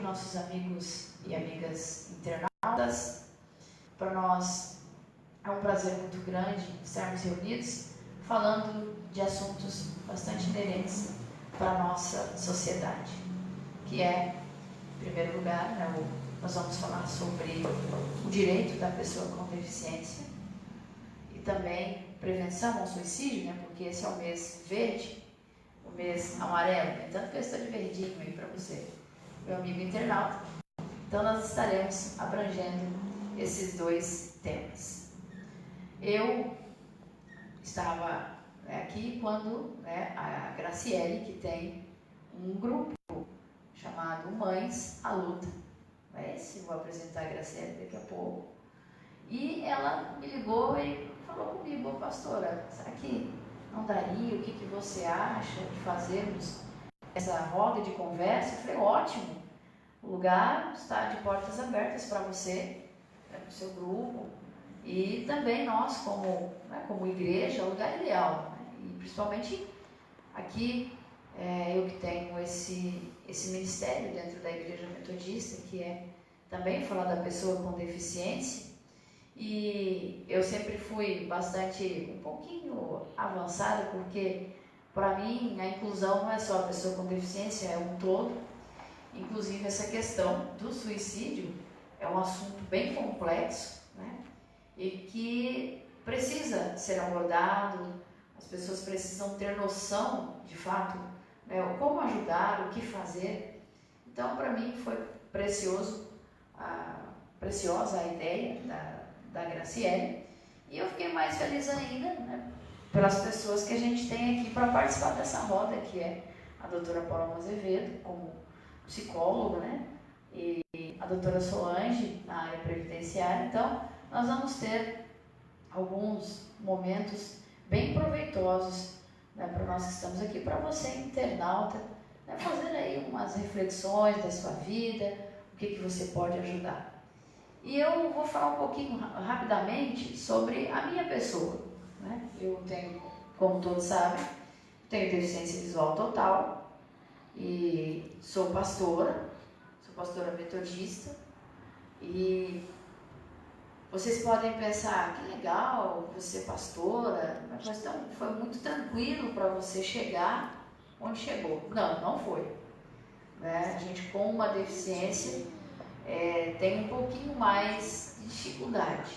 nossos amigos e amigas internautas. Para nós é um prazer muito grande estarmos reunidos falando de assuntos bastante inerentes para a nossa sociedade, que é, em primeiro lugar, nós vamos falar sobre o direito da pessoa com deficiência e também prevenção ao suicídio, porque esse é o mês verde, o mês amarelo, tanto que eu estou de verdinho aí para você, meu amigo internauta. Então nós estaremos abrangendo esses dois temas. Eu estava aqui quando a Graciele, que tem um grupo chamado Mães à Luta, vou apresentar a Graciele daqui a pouco, e ela me ligou e falou comigo: pastora, será que não daria? O que você acha de fazermos essa roda de conversa? Eu falei: ótimo, o lugar está de portas abertas para você, para o seu grupo, e também nós como igreja, é o lugar ideal, e principalmente aqui eu que tenho esse ministério dentro da igreja metodista, que é também falar da pessoa com deficiência. E eu sempre fui um pouquinho avançada, porque para mim a inclusão não é só a pessoa com deficiência, é um todo. Inclusive essa questão do suicídio é um assunto bem complexo, e que precisa ser abordado. As pessoas precisam ter noção, de fato, como ajudar, o que fazer. Então, para mim foi preciosa a ideia da Graciele, e eu fiquei mais feliz ainda, pelas pessoas que a gente tem aqui para participar dessa roda, que é a doutora Paula Azevedo, como psicóloga, e a doutora Solange, na área previdenciária. Então, nós vamos ter alguns momentos bem proveitosos, para nós que estamos aqui, para você, internauta, fazer aí umas reflexões da sua vida, o que você pode ajudar. E eu vou falar um pouquinho rapidamente sobre a minha pessoa. Eu tenho, como todos sabem, tenho deficiência visual total e sou pastora metodista. E vocês podem pensar: que legal você pastora, mas foi muito tranquilo para você chegar onde chegou. Não foi. A gente com uma deficiência tem um pouquinho mais de dificuldade.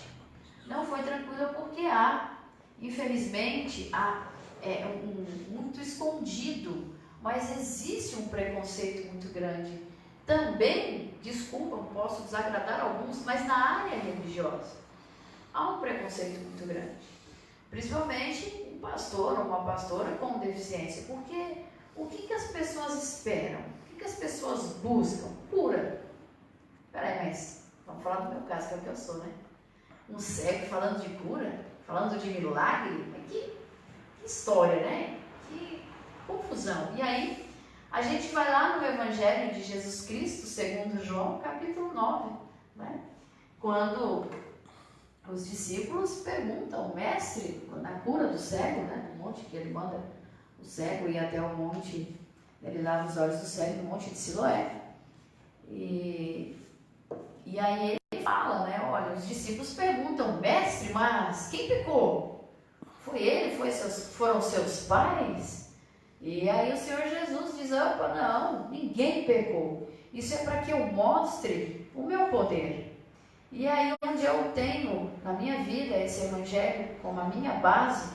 Não foi tranquilo porque infelizmente, muito escondido, mas existe um preconceito muito grande. Também, desculpa, não posso desagradar alguns, mas na área religiosa há um preconceito muito grande. Principalmente um pastor ou uma pastora com deficiência. Porque o que as pessoas esperam? O que as pessoas buscam? Cura. Peraí, mas vamos falar do meu caso, que é o que eu sou, Um cego falando de cura, falando de milagre. Que história, Que confusão. E aí, a gente vai lá no Evangelho de Jesus Cristo, segundo João, capítulo 9, quando os discípulos perguntam: mestre, na cura do cego, no monte que ele manda o cego ir até o monte, ele lava os olhos do cego no monte de Siloé. E aí ele fala, olha, os discípulos perguntam: mestre, mas quem pecou? Foi ele? Foram seus pais? E aí o Senhor Jesus diz: opa, não, ninguém pecou. Isso é para que eu mostre o meu poder. E aí onde eu tenho na minha vida esse evangelho como a minha base,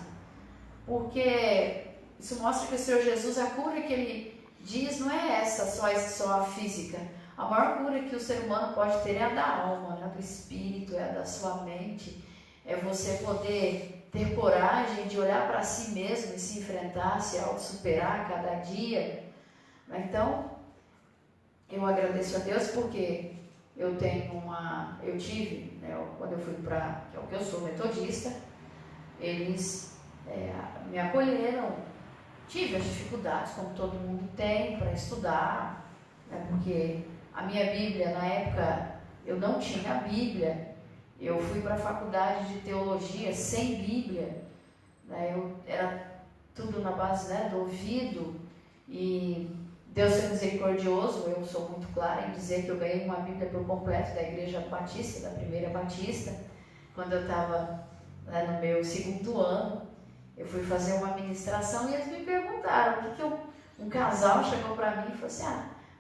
porque isso mostra que o Senhor Jesus, a cura que ele diz não é só a física. A maior cura que o ser humano pode ter é a da alma, do espírito, é a da sua mente. É você poder ter coragem de olhar para si mesmo e se enfrentar, se auto-superar cada dia. Então, eu agradeço a Deus porque eu tive, quando eu fui que é o que eu sou, metodista, eles me acolheram. Tive as dificuldades, como todo mundo tem, para estudar, porque a minha Bíblia, na época, eu não tinha a Bíblia. Eu fui para a faculdade de teologia sem Bíblia, era tudo na base do ouvido, e Deus foi misericordioso, eu sou muito clara em dizer que eu ganhei uma Bíblia por completo da Igreja Batista, da Primeira Batista, quando eu estava no meu 2º ano. Eu fui fazer uma ministração e eles me perguntaram um casal chegou para mim e falou assim,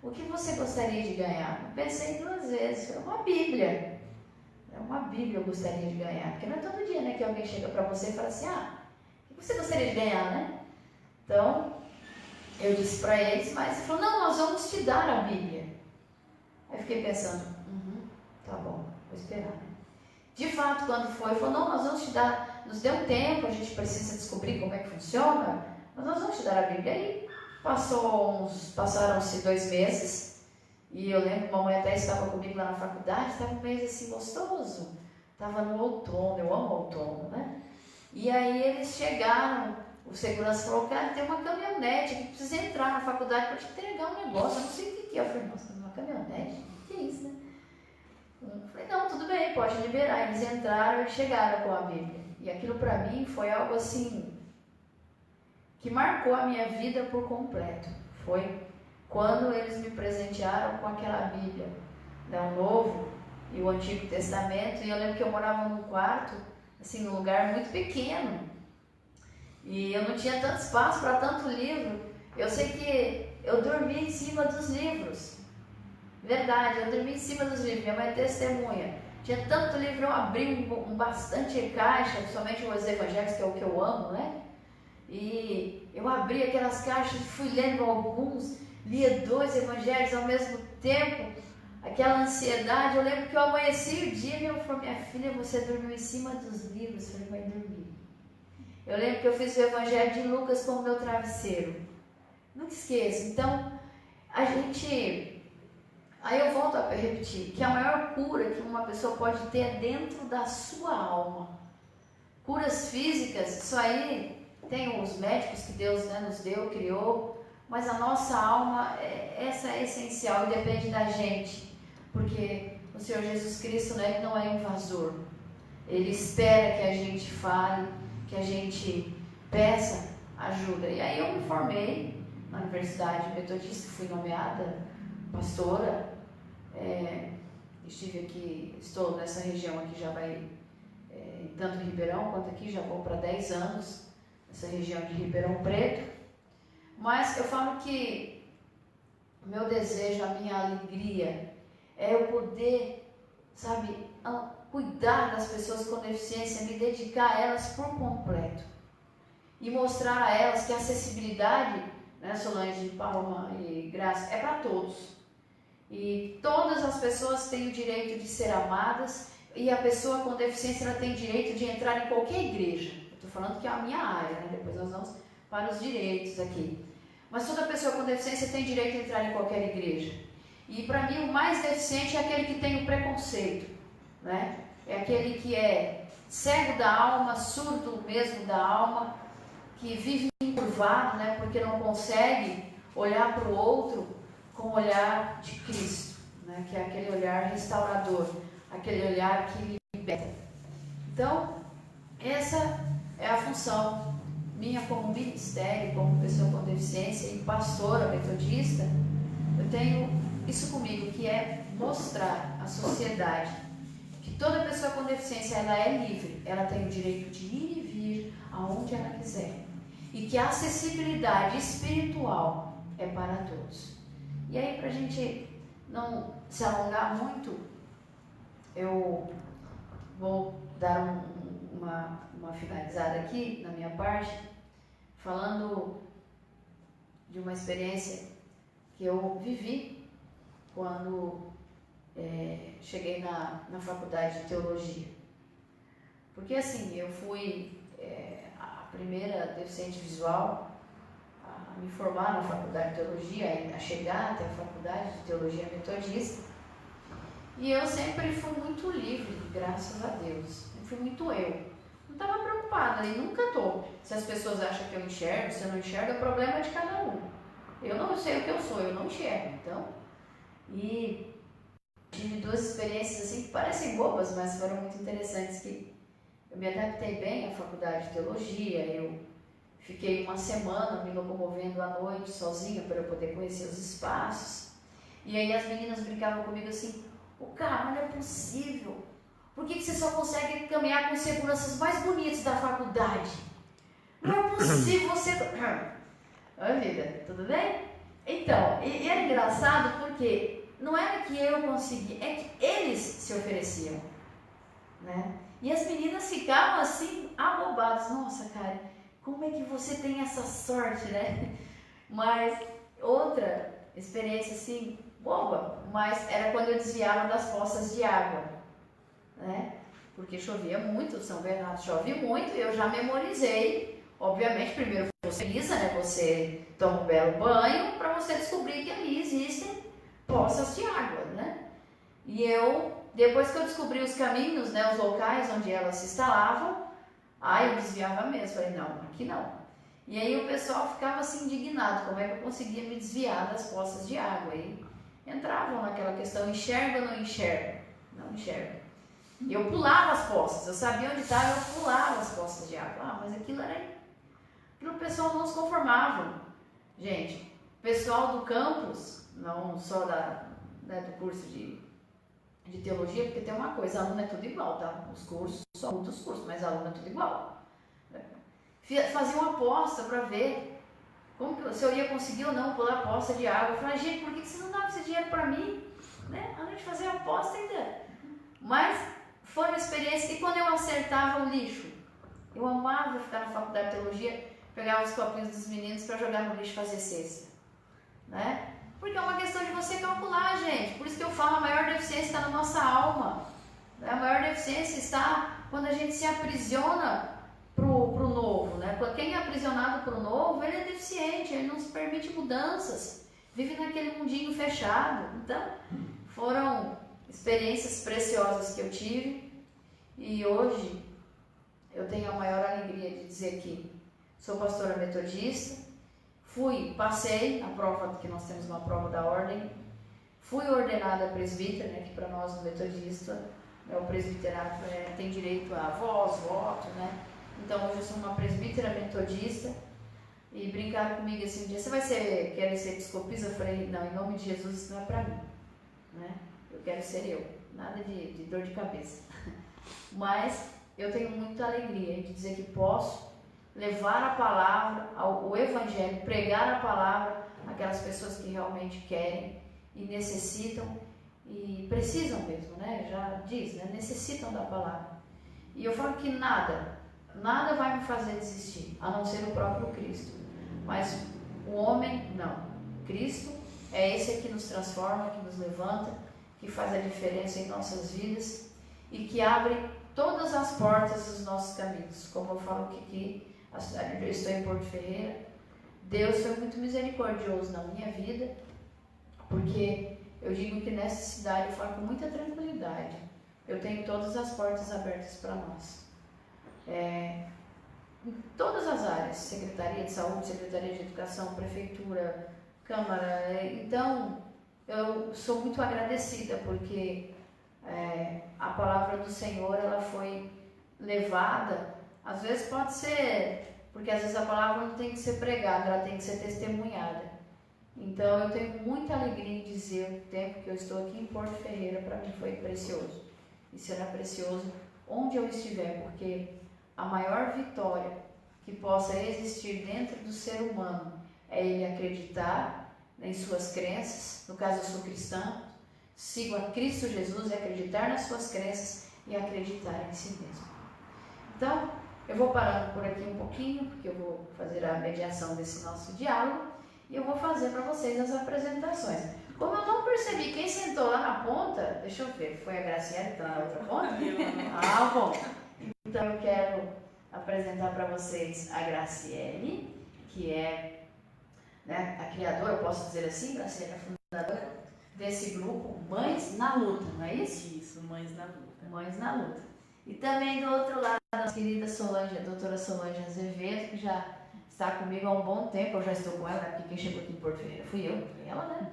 o que você gostaria de ganhar? Eu pensei 2 vezes, foi uma Bíblia. É uma Bíblia eu gostaria de ganhar, porque não é todo dia, né, que alguém chega para você e fala assim, o que você gostaria de ganhar, né? Então, eu disse para eles, mas ele falou, não, nós vamos te dar a Bíblia. Aí eu fiquei pensando, tá bom, vou esperar, né? De fato, quando foi, ele falou, não, nós vamos te dar, nos deu um tempo, a gente precisa descobrir como é que funciona, mas nós vamos te dar a Bíblia. Aí passaram-se 2 meses, e eu lembro que uma mãe até estava comigo lá na faculdade, estava um mês assim gostoso, estava no outono, eu amo outono, né? E aí eles chegaram, o segurança falou, cara, tem uma caminhonete que precisa entrar na faculdade para te entregar um negócio, eu não sei o que é. Eu falei, nossa, uma caminhonete? O que é isso, né? Eu falei, não, tudo bem, pode liberar. Eles entraram e chegaram com a Bíblia. E aquilo para mim foi algo assim, que marcou a minha vida por completo. Foi quando eles me presentearam com aquela Bíblia, né, o Novo e o Antigo Testamento. E eu lembro que eu morava num quarto, assim, num lugar muito pequeno. E eu não tinha tanto espaço para tanto livro. Eu sei que eu dormia em cima dos livros. Verdade, eu dormia em cima dos livros. Minha mãe é testemunha. Tinha tanto livro, eu abri bastante caixa, principalmente os evangelhos, que é o que eu amo, né? E eu abri aquelas caixas, fui lendo alguns, lia 2 evangelhos ao mesmo tempo. Aquela ansiedade, eu lembro que eu amanheci o dia e eu falei, minha filha, você dormiu em cima dos livros. Eu falei, vai dormir. Eu lembro que eu fiz o Evangelho de Lucas como meu travesseiro. Nunca esqueço. Então, aí eu volto a repetir, que a maior cura que uma pessoa pode ter é dentro da sua alma. Curas físicas, isso aí tem os médicos que Deus, né, nos deu, criou, mas a nossa alma, essa é essencial e depende da gente, porque o Senhor Jesus Cristo, né, ele não é invasor. Ele espera que a gente fale, que a gente peça ajuda. E aí eu me formei na Universidade Metodista, fui nomeada pastora, estou nessa região aqui, já vai, tanto em Ribeirão quanto aqui, já vou para 10 anos, nessa região de Ribeirão Preto. Mas eu falo que o meu desejo, a minha alegria, é eu poder, cuidar das pessoas com deficiência, me dedicar a elas por completo e mostrar a elas que a acessibilidade, né, Solange, Palma e Graça, é para todos. E todas as pessoas têm o direito de ser amadas e a pessoa com deficiência ela tem direito de entrar em qualquer igreja. Eu estou falando que é a minha área, né? Depois nós vamos para os direitos aqui. Mas toda pessoa com deficiência tem direito de entrar em qualquer igreja. E para mim o mais deficiente é aquele que tem o preconceito, né? É aquele que é cego da alma, surdo mesmo da alma, que vive encurvado, né? Porque não consegue olhar para o outro com o olhar de Cristo, né? Que é aquele olhar restaurador, aquele olhar que liberta. Então, essa é a função minha como ministério, como pessoa com deficiência e pastora metodista. Eu tenho isso comigo, que é mostrar à sociedade que toda pessoa com deficiência ela é livre, ela tem o direito de ir e vir aonde ela quiser, e que a acessibilidade espiritual é para todos. E aí, para a gente não se alongar muito, eu vou dar uma finalizada aqui na minha parte, falando de uma experiência que eu vivi quando cheguei na faculdade de teologia. Porque assim, eu fui a primeira deficiente visual a me formar na faculdade de teologia, a chegar até a faculdade de teologia metodista. E eu sempre fui muito livre, graças a Deus. Eu fui muito eu. Não estava preocupada e nunca estou. Se as pessoas acham que eu enxergo, se eu não enxergo, é problema de cada um. Eu não sei o que eu sou, eu não enxergo. Então, e tive 2 experiências assim que parecem bobas, mas foram muito interessantes, que eu me adaptei bem à faculdade de teologia, eu Fiquei uma semana me locomovendo à noite sozinha para eu poder conhecer os espaços. E aí as meninas brincavam comigo assim, cara, não é possível. Por que você só consegue caminhar com os seguranças mais bonitos da faculdade? Não é possível você... Oi, vida, tudo bem? Então, e era engraçado porque não era que eu consegui, é que eles se ofereciam, né? E as meninas ficavam assim, abobadas. Nossa, cara, como é que você tem essa sorte, né? Mas outra experiência assim, boba, mas era quando eu desviava das poças de água, né? Porque chovia muito, São Bernardo chove muito, e eu já memorizei. Obviamente, primeiro você pisa, né? Você toma um belo banho para você descobrir que ali existem poças de água, né? E eu, depois que eu descobri os caminhos, né? Os locais onde elas se instalavam, eu desviava mesmo. Falei, não, aqui não. E aí o pessoal ficava assim indignado, como é que eu conseguia me desviar das poças de água? E entravam naquela questão, enxerga ou não enxerga? Não enxerga. E eu pulava as poças, eu sabia onde estava, eu pulava as poças de água. Mas aquilo o pessoal não se conformava. Gente, o pessoal do campus, não só do curso de teologia, porque tem uma coisa, aluno é tudo igual, tá? Os cursos, só muitos cursos, mas aluno é tudo igual. Fazia uma aposta para ver se eu ia conseguir ou não pular a poça de água. Eu falei, gente, por que você não dava esse dinheiro para mim? Né? Além de fazer a aposta ainda. Mas foi uma experiência que quando eu acertava o lixo, eu amava ficar na faculdade de teologia, pegava os copinhos dos meninos para jogar no lixo e fazer cesta, né? Porque é uma questão de você calcular, gente. Por isso que eu falo, a maior deficiência está na nossa alma. A maior deficiência está quando a gente se aprisiona pro novo, né? Quem é aprisionado pro novo, ele é deficiente, ele não se permite mudanças, vive naquele mundinho fechado. Então, foram experiências preciosas que eu tive, e hoje eu tenho a maior alegria de dizer que sou pastora metodista, passei a prova, que nós temos uma prova da ordem, fui ordenada presbítera, né, que para nós no metodista, o presbiterato tem direito a voz, voto, né? Então hoje eu sou uma presbítera metodista, e brincaram comigo assim um dia, você quer ser episcopista? Eu falei, não, em nome de Jesus isso não é para mim, né? Eu quero ser eu, nada de dor de cabeça. Mas eu tenho muita alegria de dizer que posso levar a palavra, o evangelho, pregar a palavra àquelas pessoas que realmente querem e necessitam e precisam mesmo, né? Já diz, né? Necessitam da palavra. E eu falo que nada vai me fazer desistir, a não ser o próprio Cristo. Mas o homem, não. Cristo é esse que nos transforma, que nos levanta, que faz a diferença em nossas vidas e que abre todas as portas dos nossos caminhos. Como eu falo que aqui, a cidade onde eu estou, em Porto Ferreira, Deus foi muito misericordioso na minha vida, porque eu digo que nessa cidade eu falo com muita tranquilidade. Eu tenho todas as portas abertas para nós. Em todas as áreas, Secretaria de Saúde, Secretaria de Educação, Prefeitura, Câmara. Então, eu sou muito agradecida, porque a palavra do Senhor, ela foi levada, às vezes pode ser, porque às vezes a palavra não tem que ser pregada, ela tem que ser testemunhada. Então eu tenho muita alegria em dizer o tempo que eu estou aqui em Porto Ferreira, para mim foi precioso, e será precioso onde eu estiver, porque a maior vitória que possa existir dentro do ser humano é ele acreditar em suas crenças. No caso, eu sou cristã, sigo a Cristo Jesus, acreditar nas suas crenças e acreditar em si mesmo. Então, eu vou parando por aqui um pouquinho, porque eu vou fazer a mediação desse nosso diálogo e eu vou fazer para vocês as apresentações. Como eu não percebi quem sentou lá na ponta, deixa eu ver, foi a Graciela que está na outra ponta? Bom. Então, eu quero apresentar para vocês a Graciele, que é, né, a criadora, eu posso dizer assim, Graciele, a fundadora desse grupo Mães na Luta, não é isso? Isso, Mães na Luta. Mães na Luta. E também do outro lado, a nossa querida Solange, a doutora Solange Azevedo, que já está comigo há um bom tempo, eu já estou com ela, porque quem chegou aqui em Porto Ferreira fui eu, foi ela, né?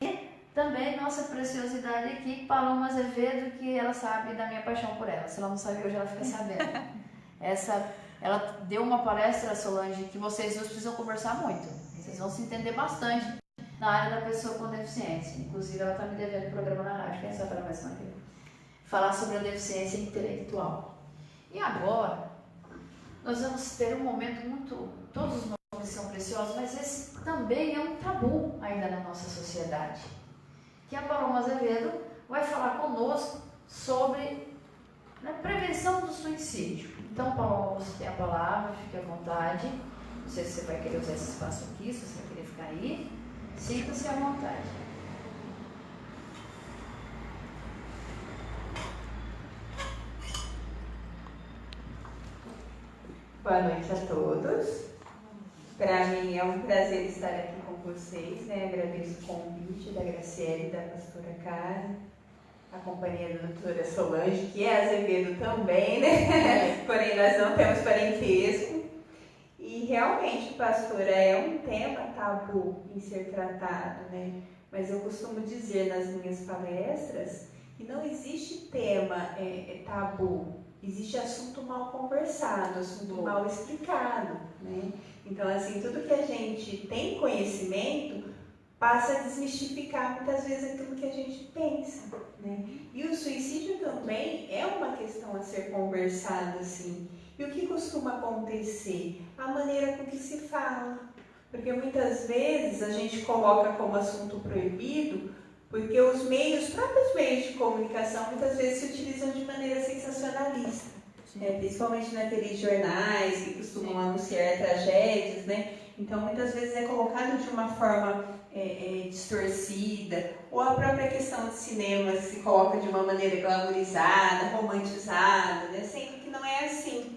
E também nossa preciosidade aqui, Paloma Azevedo, que ela sabe da minha paixão por ela. Se ela não sabe hoje, ela fica sabendo. Essa ela deu uma palestra, Solange, que vocês dois precisam conversar muito. Vocês vão se entender bastante na área da pessoa com deficiência. Inclusive, ela está me devendo um programa na rádio, quem sabe ela vai se manter. Falar sobre a deficiência intelectual. E agora, nós vamos ter um momento muito... Todos os nomes são preciosos, mas esse também é um tabu ainda na nossa sociedade. Que a Paloma Azevedo vai falar conosco sobre a prevenção do suicídio. Então, Paloma, você tem a palavra, fique à vontade. Não sei se você vai querer usar esse espaço aqui, se você vai querer ficar aí. Sinta-se à vontade. Boa noite a todos. Para mim é um prazer estar aqui com vocês, né? Agradeço o convite da Graciele e da pastora Karen, a companhia da doutora Solange, que é Azevedo também, né? Porém, nós não temos parentesco. E realmente, pastora, é um tema tabu em ser tratado, né? Mas eu costumo dizer nas minhas palestras que não existe tema tabu, existe assunto mal conversado, assunto mal explicado, né? Então, assim, tudo que a gente tem conhecimento passa a desmistificar muitas vezes aquilo que a gente pensa, né? E o suicídio também é uma questão a ser conversada, assim. E o que costuma acontecer? A maneira com que se fala. Porque muitas vezes a gente coloca como assunto proibido, porque os próprios meios de comunicação, muitas vezes se utilizam de maneira sensacionalista. Principalmente naqueles jornais que costumam anunciar tragédias, né? Então, muitas vezes é colocado de uma forma distorcida, ou a própria questão de cinema se coloca de uma maneira glamourizada, romantizada, né? Sendo que não é assim.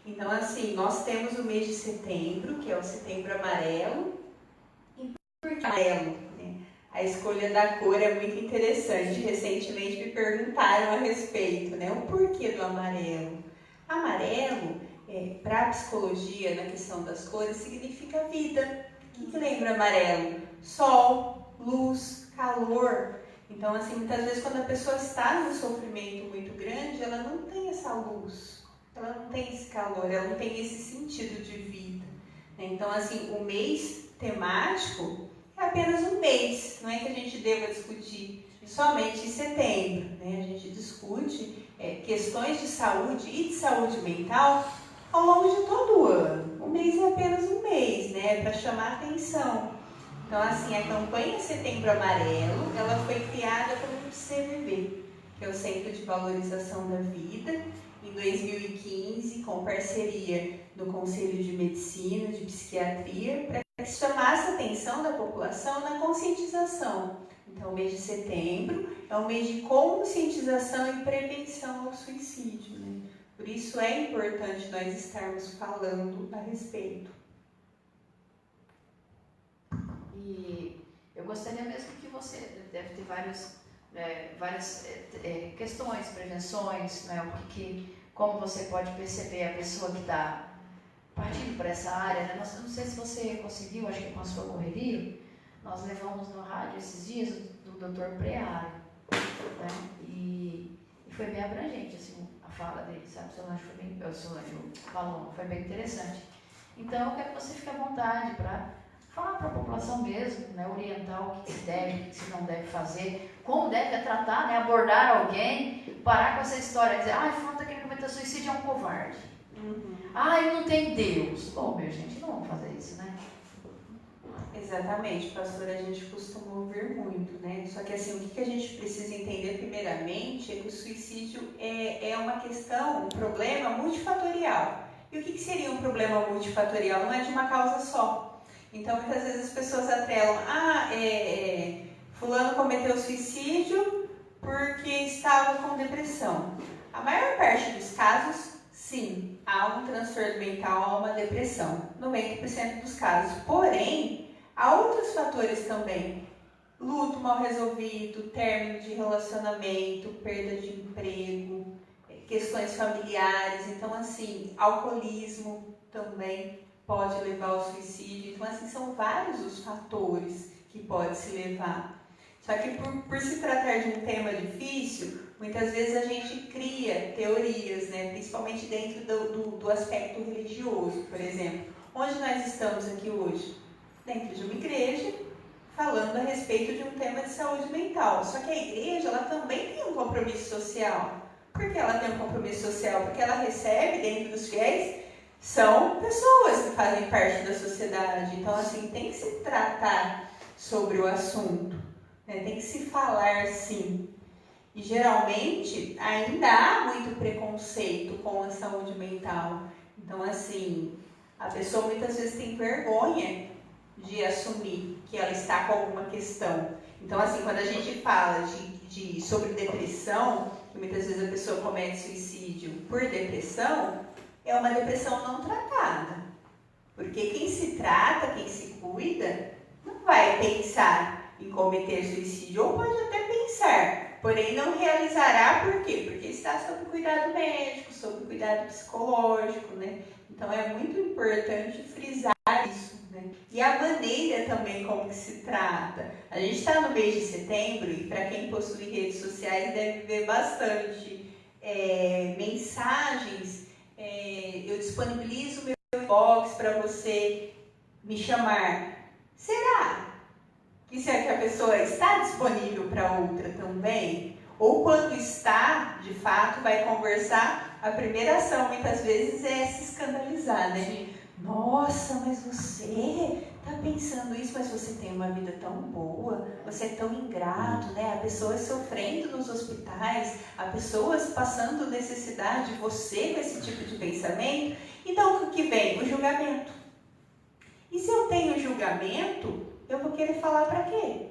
Então, assim, nós temos o mês de setembro, que é o Setembro Amarelo. E por que amarelo? Né? A escolha da cor é muito interessante. Recentemente me perguntaram a respeito, né? O porquê do amarelo. Amarelo, para a psicologia, na questão das cores, significa vida. O que lembra amarelo? Sol, luz, calor. Então, assim, muitas vezes quando a pessoa está num sofrimento muito grande, ela não tem essa luz, ela não tem esse calor, ela não tem esse sentido de vida. Então, assim, o mês temático é apenas um mês, não é que a gente deva discutir somente em setembro, né? A gente discute questões de saúde e de saúde mental ao longo de todo o ano. O mês é apenas um mês, né? Para chamar a atenção. Então, assim, a campanha Setembro Amarelo, ela foi criada pelo CVV, que é o Centro de Valorização da Vida, em 2015, com parceria do Conselho de Medicina, de Psiquiatria, para que chamasse a atenção da população na conscientização. Então, o mês de setembro é um mês de conscientização e prevenção ao suicídio, né? Por isso é importante nós estarmos falando a respeito. E eu gostaria mesmo que você deve ter várias questões, prevenções, né? Como você pode perceber a pessoa que está partindo para essa área, né? Não sei se você conseguiu, acho que com a sua correria, nós levamos no rádio esses dias do Dr. Prearo, né? E foi bem abrangente assim, a fala dele, sabe? O Paloma foi bem interessante. Então eu quero que você fique à vontade para falar para a população mesmo, né? Orientar o que se deve, o que se não deve fazer, como deve tratar, né? Abordar alguém, parar com essa história, dizer, fulano está querendo cometer suicídio, é um covarde. Não tem Deus. Bom, minha gente, não vamos fazer isso, né? Exatamente, pastora, a gente costuma ouvir muito, né? Só que assim, o que a gente precisa entender primeiramente é que o suicídio é uma questão, um problema multifatorial. E o que seria um problema multifatorial? Não é de uma causa só. Então, muitas vezes as pessoas atrelam, fulano cometeu suicídio porque estava com depressão. A maior parte dos casos, sim, há um transtorno mental, há uma depressão, 90% dos casos. Porém, há outros fatores também, luto mal resolvido, término de relacionamento, perda de emprego, questões familiares, então assim, alcoolismo também pode levar ao suicídio. Então assim, são vários os fatores que pode se levar. Só que por se tratar de um tema difícil, muitas vezes a gente cria teorias, né? Principalmente dentro do aspecto religioso, por exemplo. Onde nós estamos aqui hoje? Dentro de uma igreja, falando a respeito de um tema de saúde mental. Só que a igreja, ela também tem um compromisso social. Por que ela tem um compromisso social? Porque ela recebe, dentro dos fiéis, são pessoas que fazem parte da sociedade. Então, assim, tem que se tratar sobre o assunto, né? Tem que se falar, sim. E, geralmente, ainda há muito preconceito com a saúde mental. Então, assim, a pessoa muitas vezes tem vergonha de assumir que ela está com alguma questão. Então, assim, quando a gente fala sobre depressão, que muitas vezes a pessoa comete suicídio por depressão, é uma depressão não tratada. Porque quem se trata, quem se cuida, não vai pensar em cometer suicídio, ou pode até pensar, porém não realizará. Por quê? Porque está sob cuidado médico, sob cuidado psicológico, né? Então é muito importante frisar isso, né? E a maneira também como que se trata. A gente está no mês de setembro e para quem possui redes sociais deve ver bastante mensagens. Eu disponibilizo o meu inbox para você me chamar. Será que se a pessoa está disponível para outra também? Ou quando está, de fato, vai conversar, a primeira ação muitas vezes é se escandalizar, né? Sim. Nossa, mas você está pensando isso, mas você tem uma vida tão boa, você é tão ingrato, né? Há pessoas sofrendo nos hospitais, há pessoas passando necessidade, você com esse tipo de pensamento. Então, o que vem? O julgamento. E se eu tenho julgamento, eu vou querer falar para quê?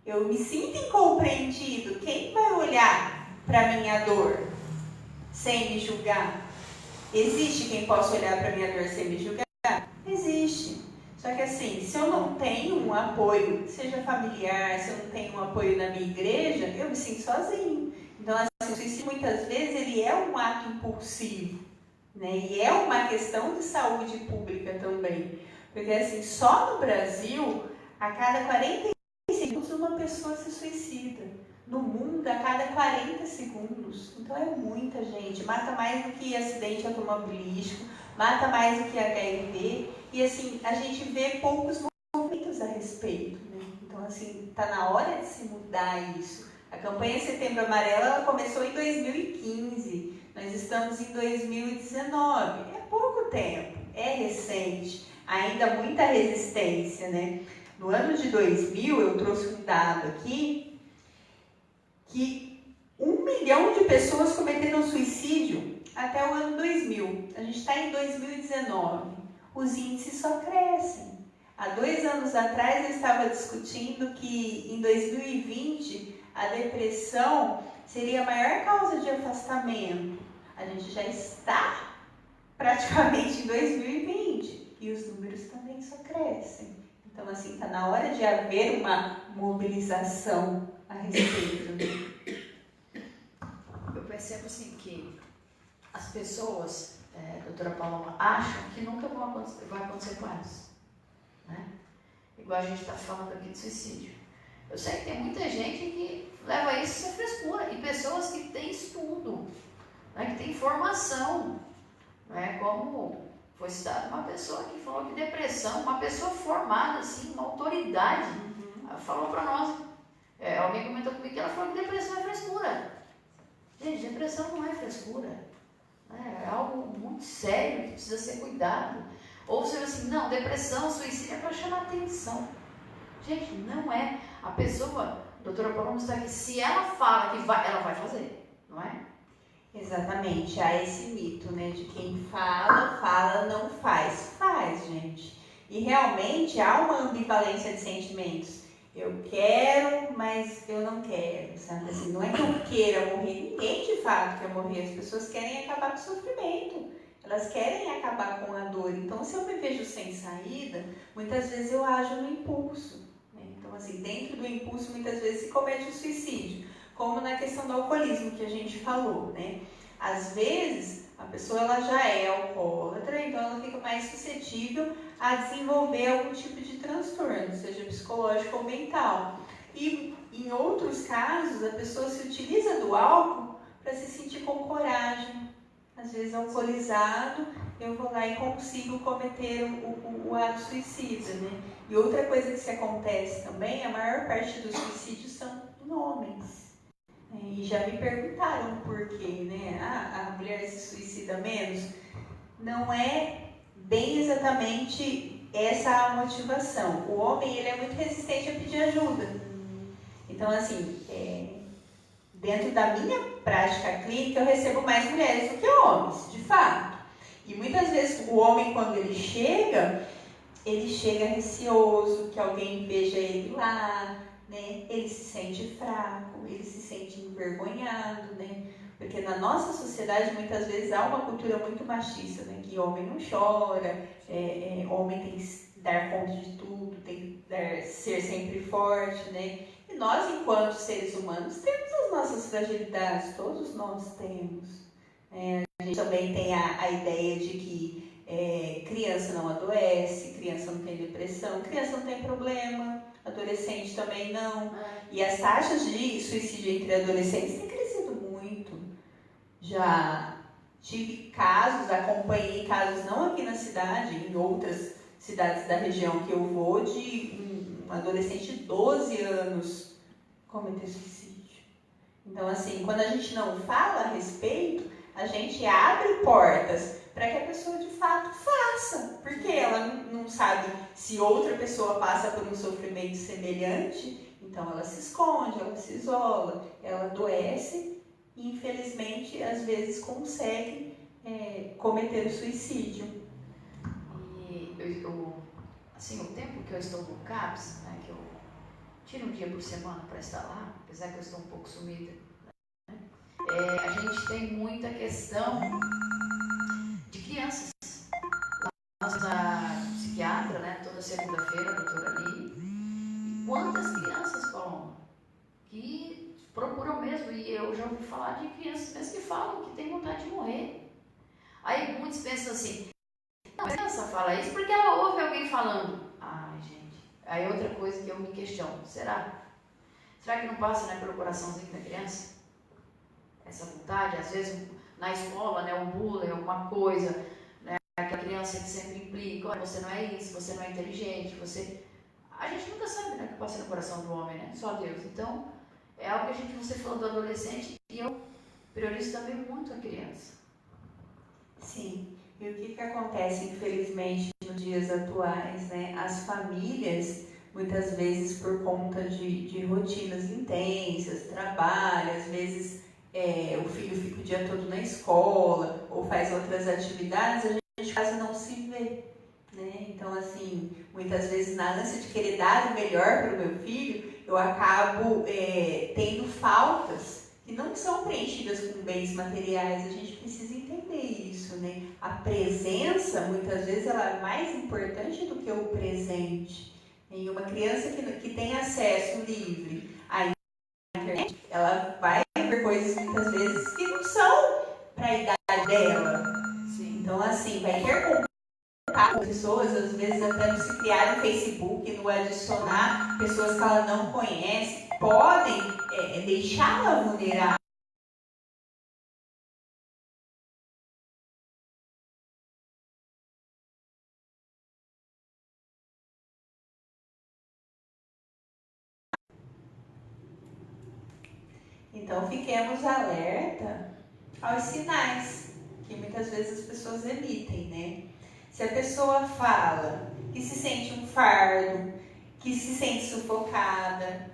Eu me sinto incompreendido. Quem vai olhar para minha dor sem me julgar? Existe quem possa olhar para minha dor sem me julgar? Existe. Só que assim, se eu não tenho um apoio, seja familiar, se eu não tenho um apoio na minha igreja, eu me sinto sozinho. Então, assim, o suicídio muitas vezes ele é um ato impulsivo, né? E é uma questão de saúde pública também. Porque assim, só no Brasil, a cada 40 segundos uma pessoa se suicida. No mundo, a cada 40 segundos. Então é muita gente. Mata mais do que acidente automobilístico, mata mais do que HIV. E assim, a gente vê poucos movimentos a respeito, né? Então assim, está na hora de se mudar isso. A campanha Setembro Amarelo, ela começou em 2015. Nós estamos em 2019. É pouco tempo, é recente. Ainda muita resistência, né? No ano de 2000, eu trouxe um dado aqui, que 1 milhão de pessoas cometeram suicídio até o ano 2000. A gente está em 2019. Os índices só crescem. Há 2 anos atrás, eu estava discutindo que em 2020, a depressão seria a maior causa de afastamento. A gente já está praticamente em 2020 e os números também só crescem. Então, assim, está na hora de haver uma mobilização a respeito. Eu percebo, assim, que as pessoas, doutora Paloma, acham que nunca vai acontecer com elas, né? Igual a gente está falando aqui de suicídio. Eu sei que tem muita gente que leva isso a frescura, e pessoas que têm estudo, né, que têm formação, né, como foi citado uma pessoa que falou que depressão, uma pessoa formada, assim, uma autoridade, falou para nós, alguém comentou comigo que ela falou que depressão é frescura. Gente, depressão não é frescura, né? É algo muito sério que precisa ser cuidado. Ou seja, assim, não, depressão, suicídio é para chamar atenção. Gente, não é. A pessoa, a doutora Paloma está aqui, se ela fala que vai, ela vai fazer, não é? Exatamente, há esse mito, né, de quem fala, não faz. Faz, gente. E realmente há uma ambivalência de sentimentos. Eu quero, mas eu não quero, sabe? Assim, não é que eu queira morrer, ninguém de fato quer morrer. As pessoas querem acabar com o sofrimento, elas querem acabar com a dor. Então, se eu me vejo sem saída, muitas vezes eu ajo no impulso, né? Então, assim, dentro do impulso, muitas vezes se comete o suicídio. Como na questão do alcoolismo que a gente falou, né? Às vezes, a pessoa ela já é alcoólatra, então ela fica mais suscetível a desenvolver algum tipo de transtorno, seja psicológico ou mental. E em outros casos, a pessoa se utiliza do álcool para se sentir com coragem. Às vezes, alcoolizado, eu vou lá e consigo cometer o ato suicida, né? E outra coisa que se acontece também, a maior parte dos suicídios são em homens. E já me perguntaram por quê, né? A mulher se suicida menos. Não é bem exatamente essa a motivação. O homem, ele é muito resistente a pedir ajuda. Então, assim, dentro da minha prática clínica, eu recebo mais mulheres do que homens, de fato. E muitas vezes o homem, quando ele chega receoso, que alguém veja ele lá, né? Ele se sente fraco, ele se sente envergonhado, né? Porque na nossa sociedade, muitas vezes, há uma cultura muito machista, né? Que homem não chora, homem tem que dar conta de tudo, tem que ser sempre forte, né? E nós, enquanto seres humanos, temos as nossas fragilidades, todos nós temos. A gente também tem a ideia de que criança não adoece, criança não tem depressão, criança não tem problema, adolescente também não. E as taxas de suicídio entre adolescentes têm crescido muito. Já tive casos, acompanhei casos não aqui na cidade, em outras cidades da região que eu vou, de um adolescente de 12 anos cometer suicídio. Então, assim, quando a gente não fala a respeito, a gente abre portas para que a pessoa de fato faça, porque ela não sabe se outra pessoa passa por um sofrimento semelhante, então ela se esconde, ela se isola, ela adoece e infelizmente às vezes consegue cometer o suicídio. E assim, o tempo que eu estou no CAPS, né, que eu tiro um dia por semana para estar lá, apesar que eu estou um pouco sumida, né, a gente tem muita questão de crianças. Nossa psiquiatra, né, toda segunda-feira, a doutora Aline, quantas crianças, Paloma, que procuram mesmo, e eu já ouvi falar de crianças mesmo que falam que tem vontade de morrer. Aí muitos pensam assim, não, a criança fala isso porque ela ouve alguém falando. Ai, gente, aí outra coisa que eu me questiono, será? Será que não passa, né, pelo coraçãozinho da criança? Essa vontade, às vezes na escola, né, o bullying, alguma coisa, né, aquela criança que sempre implica, olha, você não é isso, você não é inteligente, você... A gente nunca sabe, né, o que passa no coração do homem, né, só Deus. Então, é algo que você falou do adolescente e eu priorizo também muito a criança. Sim, e o que acontece, infelizmente, nos dias atuais, né? As famílias, muitas vezes por conta de rotinas intensas, trabalho, às vezes o filho fica o dia todo na escola ou faz outras atividades, a gente quase não se vê, né? Então, assim, muitas vezes na ânsia de querer dar o melhor para o meu filho, eu acabo tendo faltas que não são preenchidas com bens materiais. A gente precisa entender isso, né? A presença, muitas vezes, ela é mais importante do que o presente. E uma criança que tem acesso livre à internet, ela vai ver coisas, muitas vezes, que não são para a idade dela. Sim. Então, assim, vai ter contato com pessoas, às vezes até no se criar no Facebook, no adicionar pessoas que ela não conhece, podem deixá-la vulnerável. Então, fiquemos alerta aos sinais que muitas vezes as pessoas emitem, né? Se a pessoa fala que se sente um fardo, que se sente sufocada,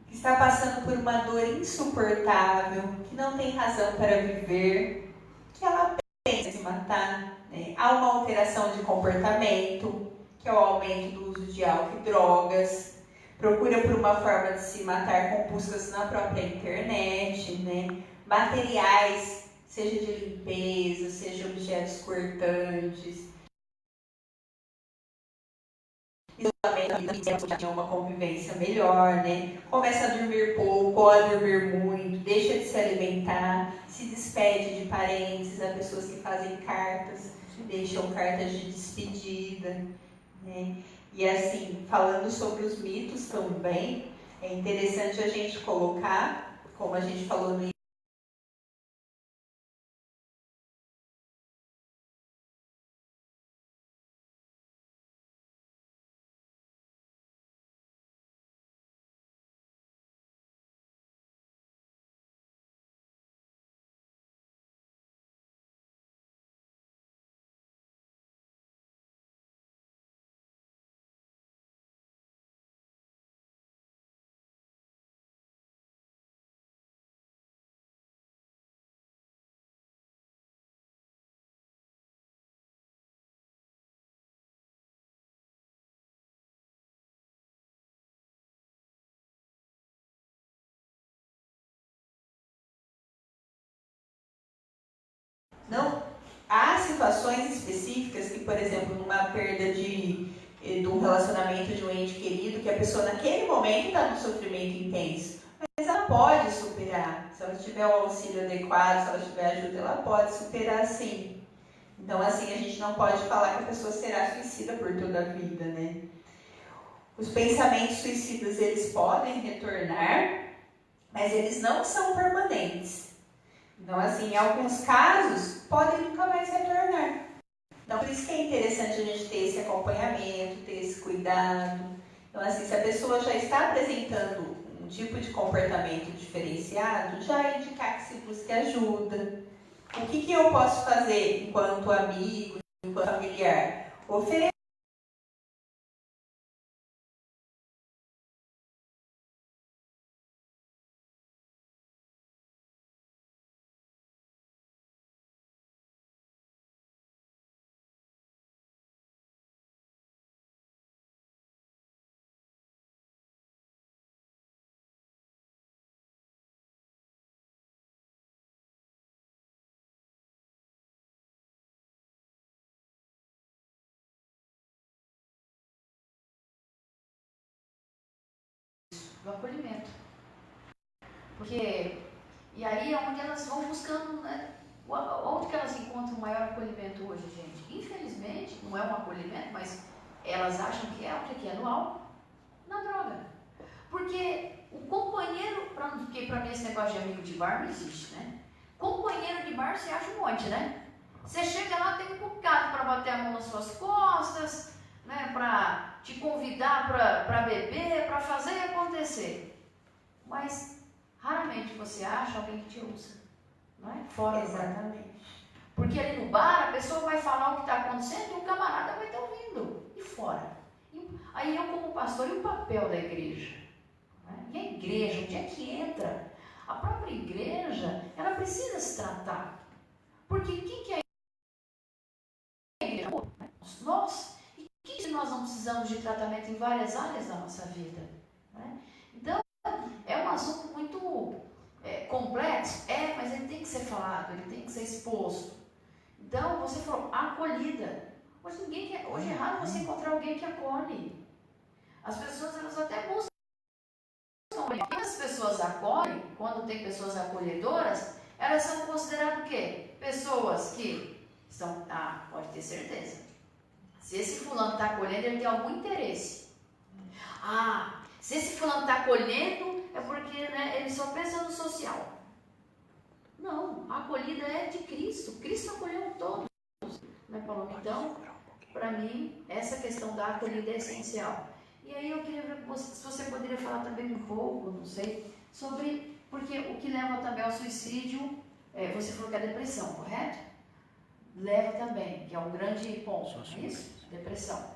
que está passando por uma dor insuportável, que não tem razão para viver, que ela pensa em se matar, né? Há uma alteração de comportamento, que é o aumento do uso de álcool e drogas, procura por uma forma de se matar com buscas na própria internet, né? Materiais, seja de limpeza, seja objetos cortantes. Isolamento, já uma convivência melhor, né? Começa a dormir pouco ou a dormir muito, deixa de se alimentar, se despede de parentes, há pessoas que fazem cartas, deixam cartas de despedida, né? E assim, falando sobre os mitos também, É interessante a gente colocar, como a gente falou no Não, há situações específicas que, por exemplo, numa perda de um relacionamento de um ente querido, que a pessoa naquele momento está num sofrimento intenso, mas ela pode superar. Se ela tiver o auxílio adequado, se ela tiver ajuda, ela pode superar sim. Então, assim, a gente não pode falar que a pessoa será suicida por toda a vida, né? Os pensamentos suicidas, eles podem retornar, mas eles não são permanentes. Então, assim, em alguns casos, podem nunca mais retornar. Então, por isso que é interessante a gente ter esse acompanhamento, ter esse cuidado. Então, assim, se a pessoa já está apresentando um tipo de comportamento diferenciado, já é indicar que se busque ajuda. O que eu posso fazer enquanto amigo, enquanto familiar? Oferecer do acolhimento. Porque, e aí é onde elas vão buscando, né? Onde que elas encontram o maior acolhimento hoje, gente? Infelizmente, não é um acolhimento, mas elas acham que é onde que é no álcool, na droga. Porque o companheiro, porque pra mim esse negócio de amigo de bar não existe, né? Companheiro de bar você acha um monte, né? Você chega lá, tem um bocado para bater a mão nas suas costas, né? Para te convidar para beber, para fazer acontecer. Mas raramente você acha alguém que te ouça, não é? Fora do bar. exatamente. Porque ali no bar a pessoa vai falar o que está acontecendo e o camarada vai estar ouvindo. E fora? Aí eu como pastor, e o papel da igreja? E a igreja, onde é que entra? A própria igreja, ela precisa se tratar. Porque quem que é a igreja? Nós. E que nós não precisamos de tratamento em várias áreas da nossa vida? Então, é um assunto muito complexo, mas ele tem que ser falado, ele tem que ser exposto. Então, você falou, acolhida. Hoje é raro você encontrar alguém que acolhe. As pessoas, elas até buscam. Quando as pessoas acolhem, quando tem pessoas acolhedoras, elas são consideradas o quê? Pessoas que estão, pode ter certeza. Se esse fulano está acolhendo, ele tem algum interesse. Se esse fulano está acolhendo, é porque, né, ele só pensa no social. Não, a acolhida é de Cristo. Cristo acolheu todos. Né, Paulo? Então, para mim, essa questão da acolhida é essencial. E aí eu queria ver se você poderia falar também um pouco, não sei, sobre, porque o que leva também ao suicídio, você falou que é a depressão, correto? Leva também, que é um grande ponto, não é isso? Depressão.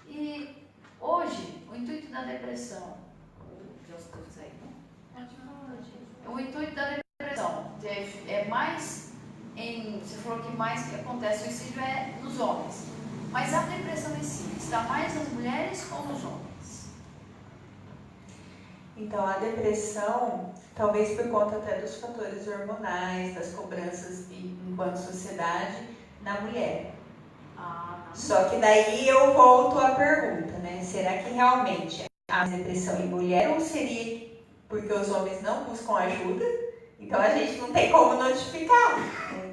E hoje, o intuito da depressão, o intuito da depressão é mais, você falou que mais que acontece suicídio é nos homens. Mas a depressão em si, está mais nas mulheres ou nos homens? Então, a depressão, talvez por conta até dos fatores hormonais, das cobranças enquanto sociedade, na mulher. Só que daí eu volto à pergunta, né? Será que realmente há depressão em mulher ou seria porque os homens não buscam ajuda? Então a gente não tem como notificar.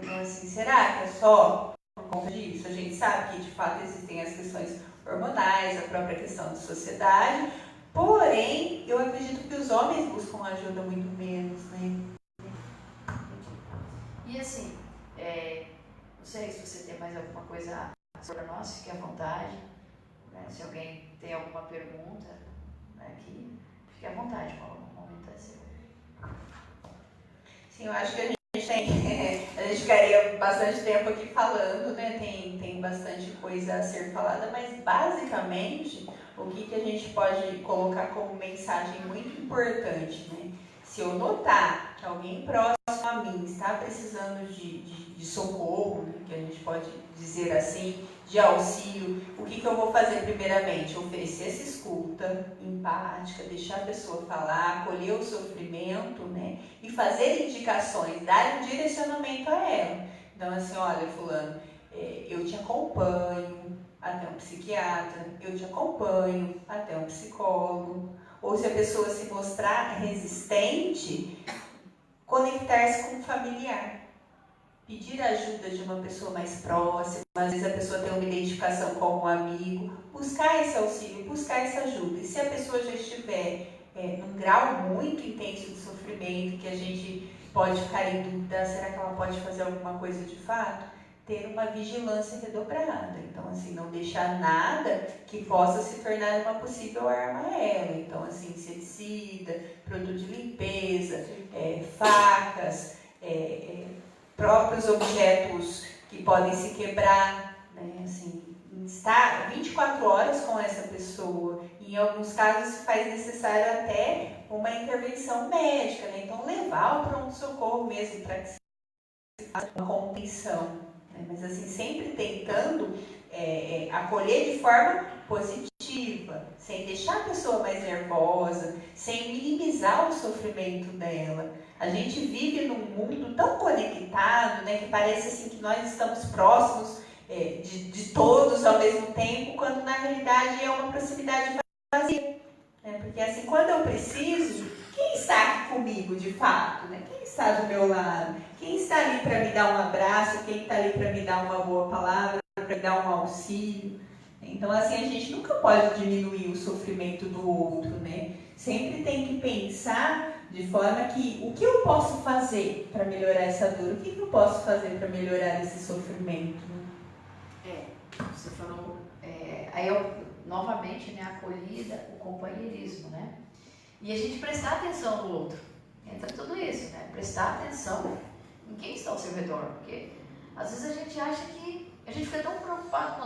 Então, assim, será que é só por conta disso? A gente sabe que de fato existem as questões hormonais, a própria questão de sociedade, Porém, eu acredito que os homens buscam ajuda muito menos, né? E assim, não sei se você tem mais alguma coisa sobre nós, fique à vontade. Né? Se alguém tem alguma pergunta, né, aqui, fique à vontade, o momento é seu. Sim, eu acho que a gente tem, a gente ficaria bastante tempo aqui falando, né? Tem bastante coisa a ser falada, mas basicamente o que a gente pode colocar como mensagem muito importante, né? Se eu notar que alguém próximo a mim está precisando de socorro, né, que a gente pode dizer assim, de auxílio, o que eu vou fazer primeiramente? Oferecer essa escuta empática, deixar a pessoa falar, acolher o sofrimento, né? E fazer indicações, dar um direcionamento a ela. Então, assim, olha, fulano, eu te acompanho até um psiquiatra, eu te acompanho até um psicólogo. Ou se a pessoa se mostrar resistente, conectar-se com um familiar. Pedir ajuda de uma pessoa mais próxima, às vezes a pessoa tem uma identificação com um amigo, buscar esse auxílio, buscar essa ajuda. E se a pessoa já estiver num grau muito intenso de sofrimento, que a gente pode ficar em dúvida, será que ela pode fazer alguma coisa de fato? Ter uma vigilância redobrada. Então, assim, não deixar nada que possa se tornar uma possível arma a ela. Então, assim, inseticida, produto de limpeza, facas, próprios objetos que podem se quebrar, né? Assim, estar 24 horas com essa pessoa. Em alguns casos se faz necessário até uma intervenção médica, né? Então levar ao pronto-socorro mesmo para que se faça uma contenção, né? Mas assim, sempre tentando acolher de forma positiva, sem deixar a pessoa mais nervosa, sem minimizar o sofrimento dela. A gente vive num mundo tão conectado, né, que parece assim que nós estamos próximos de todos ao mesmo tempo, quando na realidade é uma proximidade vazia. Né? Porque assim, quando eu preciso, quem está aqui comigo de fato? Né? Quem está do meu lado? Quem está ali para me dar um abraço? Quem está ali para me dar uma boa palavra? Para me dar um auxílio? Então assim, a gente nunca pode diminuir o sofrimento do outro, né? Sempre tem que pensar de forma que, o que eu posso fazer para melhorar essa dor? O que eu posso fazer para melhorar esse sofrimento? Você falou, aí novamente, né, a acolhida, o companheirismo, né? E a gente prestar atenção no outro. Entra tudo isso, né? Prestar atenção em quem está ao seu redor. Porque às vezes a gente acha que a gente fica tão preocupado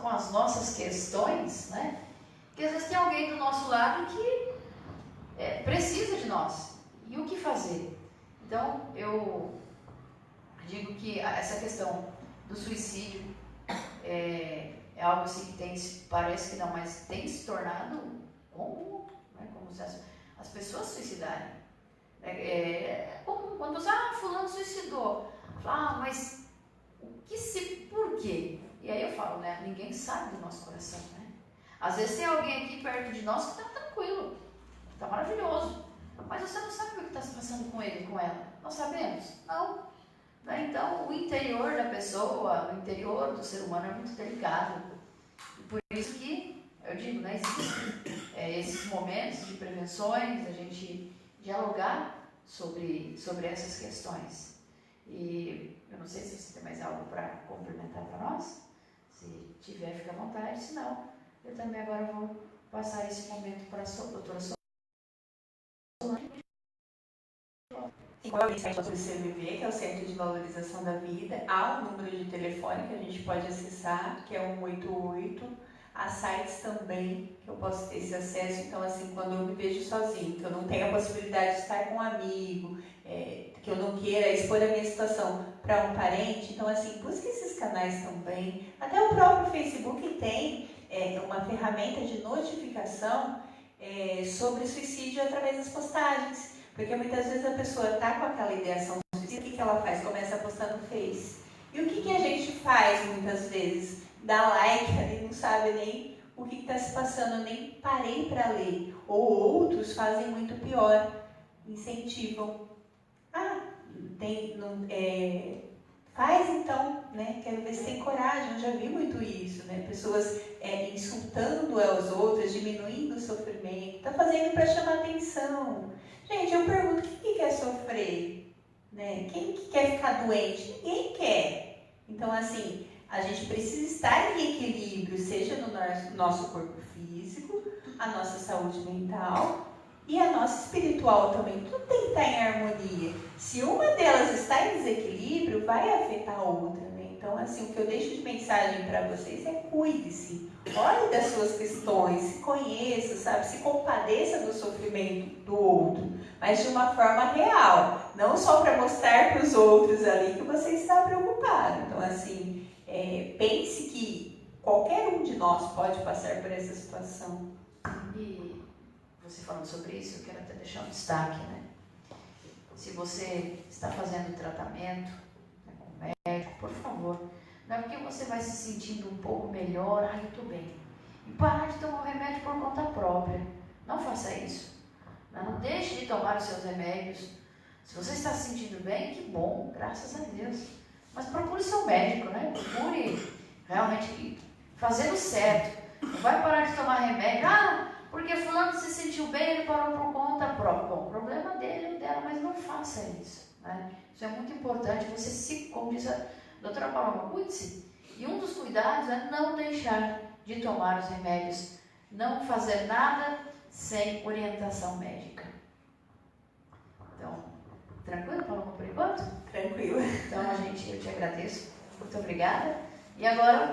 com as nossas questões, né? Que às vezes tem alguém do nosso lado que precisa de nós. E o que fazer? Então, eu digo que essa questão do suicídio é algo assim que parece que não, mas tem se tornado comum, né? Como se as pessoas suicidarem. É comum. Quando fulano suicidou. Mas por quê? E aí eu falo, né? Ninguém sabe do nosso coração, né? Às vezes tem alguém aqui perto de nós que está tranquilo, está maravilhoso, mas você não sabe o que está se passando com ele, com ela. Nós sabemos? Não. Né? Então, o interior da pessoa, o interior do ser humano é muito delicado. E por isso que, eu digo, né, existem esses momentos de prevenções, a gente dialogar sobre essas questões. E eu não sei se você tem mais algo para complementar para nós. Se tiver, fica à vontade. Se não, eu também agora vou passar esse momento para a doutora Solange. Como eu disse, do CVV, que é o Centro de Valorização da Vida, há um número de telefone que a gente pode acessar, que é 188. Há sites também que eu posso ter esse acesso. Então, assim, quando eu me vejo sozinho, que eu não tenho a possibilidade de estar com um amigo, que eu não queira expor a minha situação para um parente, então, assim, busque esses canais também. Até o próprio Facebook tem uma ferramenta de notificação sobre suicídio através das postagens. Porque muitas vezes a pessoa está com aquela ideação suicida, o que ela faz? Começa a postar no Face. E o que a gente faz muitas vezes? Dá like ali, não sabe nem o que está se passando, nem parei para ler. Ou outros fazem muito pior, incentivam. Faz então, né? Quero ver se tem coragem. Eu já vi muito isso, né? Pessoas insultando aos outros, diminuindo o sofrimento. Tá fazendo para chamar atenção. Gente, eu pergunto, quem que quer sofrer? Né? Quem que quer ficar doente? Ninguém quer. Então, assim, a gente precisa estar em equilíbrio, seja no nosso corpo físico, a nossa saúde mental e a nossa espiritual também. Tudo tem que estar em harmonia. Se uma delas está em desequilíbrio, vai afetar a outra, né? Então, assim, o que eu deixo de mensagem para vocês é: cuide-se, olhe das suas questões, se conheça, sabe? Se compadeça do sofrimento do outro, mas de uma forma real, não só para mostrar para os outros ali que você está preocupado. Então, assim, pense que qualquer um de nós pode passar por essa situação. E você falando sobre isso, eu quero até deixar um destaque, né? Se você está fazendo tratamento, né, com o médico, por favor, não é porque você vai se sentindo um pouco melhor, eu estou bem, e parar de tomar o remédio por conta própria. Não faça isso. Não deixe de tomar os seus remédios. Se você está se sentindo bem, que bom, graças a Deus. Mas procure seu médico, né? Procure realmente fazer o certo. Não vai parar de tomar remédio. Porque fulano se sentiu bem, ele parou por conta própria. Bom, o problema dele ou dela, mas não faça isso, né? Isso é muito importante. Você como diz a doutora Paloma, cuide-se. E um dos cuidados é não deixar de tomar os remédios. Não fazer nada sem orientação médica. Então, tranquilo, Paloma, por enquanto? Tranquilo. Então, eu te agradeço. Muito obrigada. E agora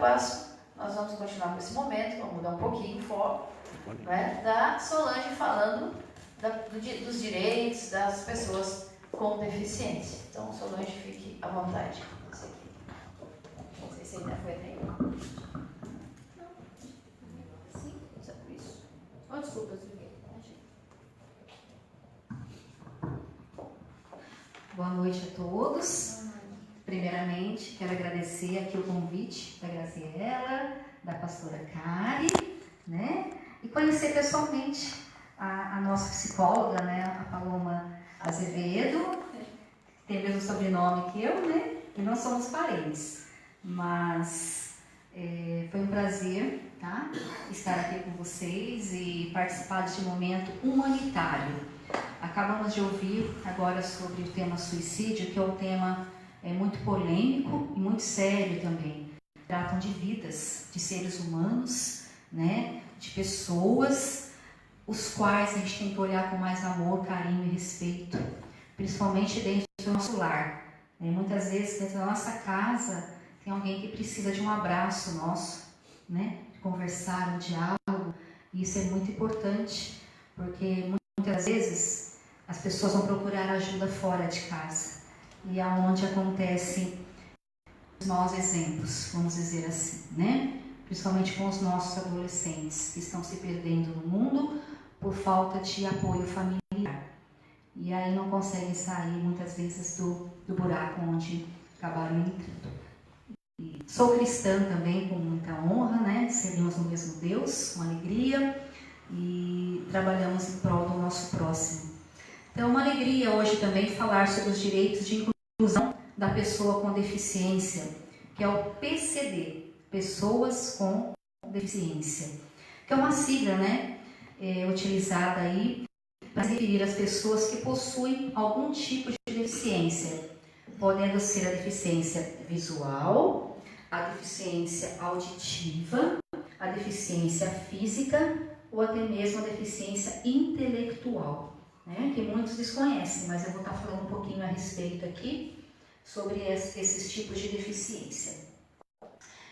nós vamos continuar com esse momento, vamos mudar um pouquinho o foco, né, da Solange falando dos direitos das pessoas com deficiência. Então, Solange, fique à vontade. Não sei se ainda foi até Sim, só por isso. Oh, desculpa, desliguei. Boa noite a todos. Primeiramente, quero agradecer aqui o convite da Graziela, da pastora Kari, né? E conhecer pessoalmente a nossa psicóloga, né? A Paloma Azevedo, que tem o mesmo sobrenome que eu, né? E não somos parentes, mas foi um prazer, tá? Estar aqui com vocês e participar deste momento humanitário. Acabamos de ouvir agora sobre o tema suicídio, que é um tema muito polêmico e muito sério também. Tratam de vidas, de seres humanos, né? De pessoas, os quais a gente tem que olhar com mais amor, carinho e respeito, principalmente dentro do nosso lar. Muitas vezes dentro da nossa casa tem alguém que precisa de um abraço nosso, né? De conversar, um diálogo, e isso é muito importante, porque muitas vezes as pessoas vão procurar ajuda fora de casa, e é onde acontecem os maus exemplos, vamos dizer assim, né? Principalmente com os nossos adolescentes, que estão se perdendo no mundo por falta de apoio familiar. E aí não conseguem sair, muitas vezes, do buraco onde acabaram entrando. E sou cristã também, com muita honra, né? Servimos no mesmo Deus, com alegria, e trabalhamos em prol do nosso próximo. Então, uma alegria hoje também falar sobre os direitos de inclusão da pessoa com deficiência, que é o PCD, Pessoas com Deficiência, que é uma sigla, né, utilizada aí para se referir às pessoas que possuem algum tipo de deficiência, podendo ser a deficiência visual, a deficiência auditiva, a deficiência física ou até mesmo a deficiência intelectual, né, que muitos desconhecem, mas eu vou estar falando um pouquinho a respeito aqui sobre esses tipos de deficiência.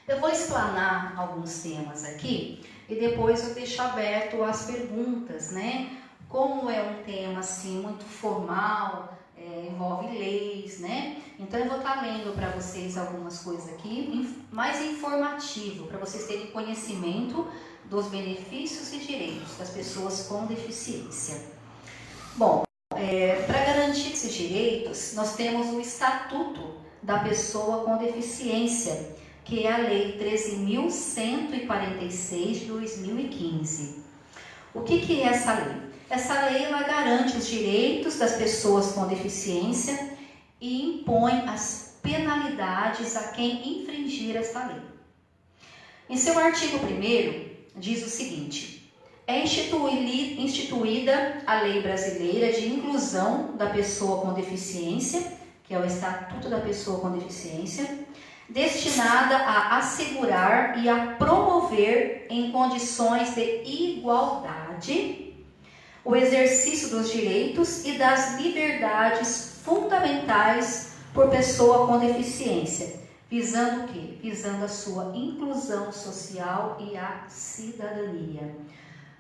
Eu vou explanar alguns temas aqui e depois eu deixo aberto as perguntas, né? Como é um tema assim muito formal, envolve leis, né? Então eu vou estar lendo para vocês algumas coisas aqui, mais informativo, para vocês terem conhecimento dos benefícios e direitos das pessoas com deficiência. Bom, para garantir esses direitos, nós temos o Estatuto da Pessoa com Deficiência, que é a Lei 13.146 de 2015. O que é essa lei? Essa lei ela garante os direitos das pessoas com deficiência e impõe as penalidades a quem infringir esta lei. Em seu artigo 1º, diz o seguinte: é instituída a Lei Brasileira de Inclusão da Pessoa com Deficiência, que é o Estatuto da Pessoa com Deficiência, destinada a assegurar e a promover em condições de igualdade o exercício dos direitos e das liberdades fundamentais por pessoa com deficiência, visando o quê? Visando a sua inclusão social e a cidadania.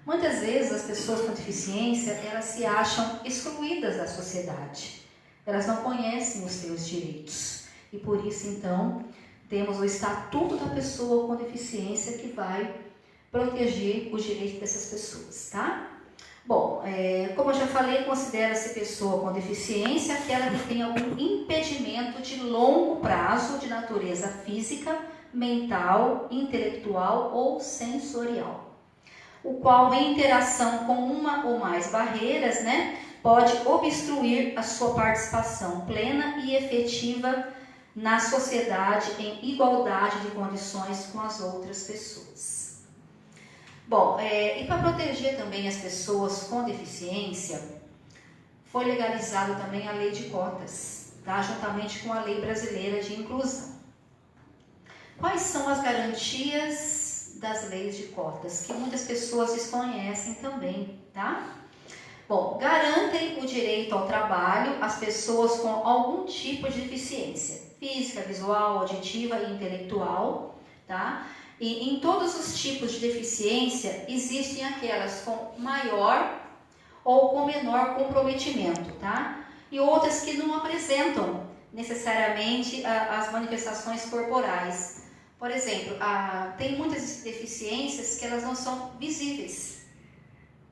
Muitas vezes as pessoas com deficiência, elas se acham excluídas da sociedade. Elas não conhecem os seus direitos. E por isso, então, temos o Estatuto da Pessoa com Deficiência que vai proteger os direitos dessas pessoas, tá? Bom, como eu já falei, considera-se pessoa com deficiência aquela que tem algum impedimento de longo prazo de natureza física, mental, intelectual ou sensorial, o qual, em interação com uma ou mais barreiras, pode obstruir a sua participação plena e efetiva na sociedade em igualdade de condições com as outras pessoas. Bom, e para proteger também as pessoas com deficiência, foi legalizado também a Lei de Cotas, tá? Juntamente com a Lei Brasileira de Inclusão. Quais são as garantias das leis de cotas, que muitas pessoas desconhecem também, tá? Bom, garantem o direito ao trabalho às pessoas com algum tipo de deficiência, física, visual, auditiva e intelectual, tá? E em todos os tipos de deficiência, existem aquelas com maior ou com menor comprometimento, tá? E outras que não apresentam necessariamente as manifestações corporais. Por exemplo, tem muitas deficiências que elas não são visíveis.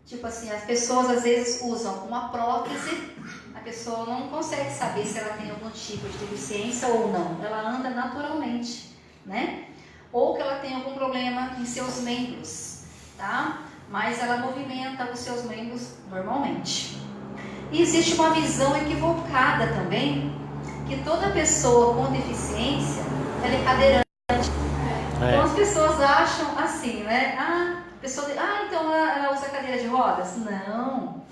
Tipo assim, as pessoas às vezes usam uma prótese, a pessoa não consegue saber se ela tem algum tipo de deficiência ou não. Ela anda naturalmente, né? Ou que ela tem algum problema em seus membros, tá? Mas ela movimenta os seus membros normalmente. E existe uma visão equivocada também, que toda pessoa com deficiência, ela é cadeirante. Então as pessoas acham assim, né? Então ela usa cadeira de rodas? Não,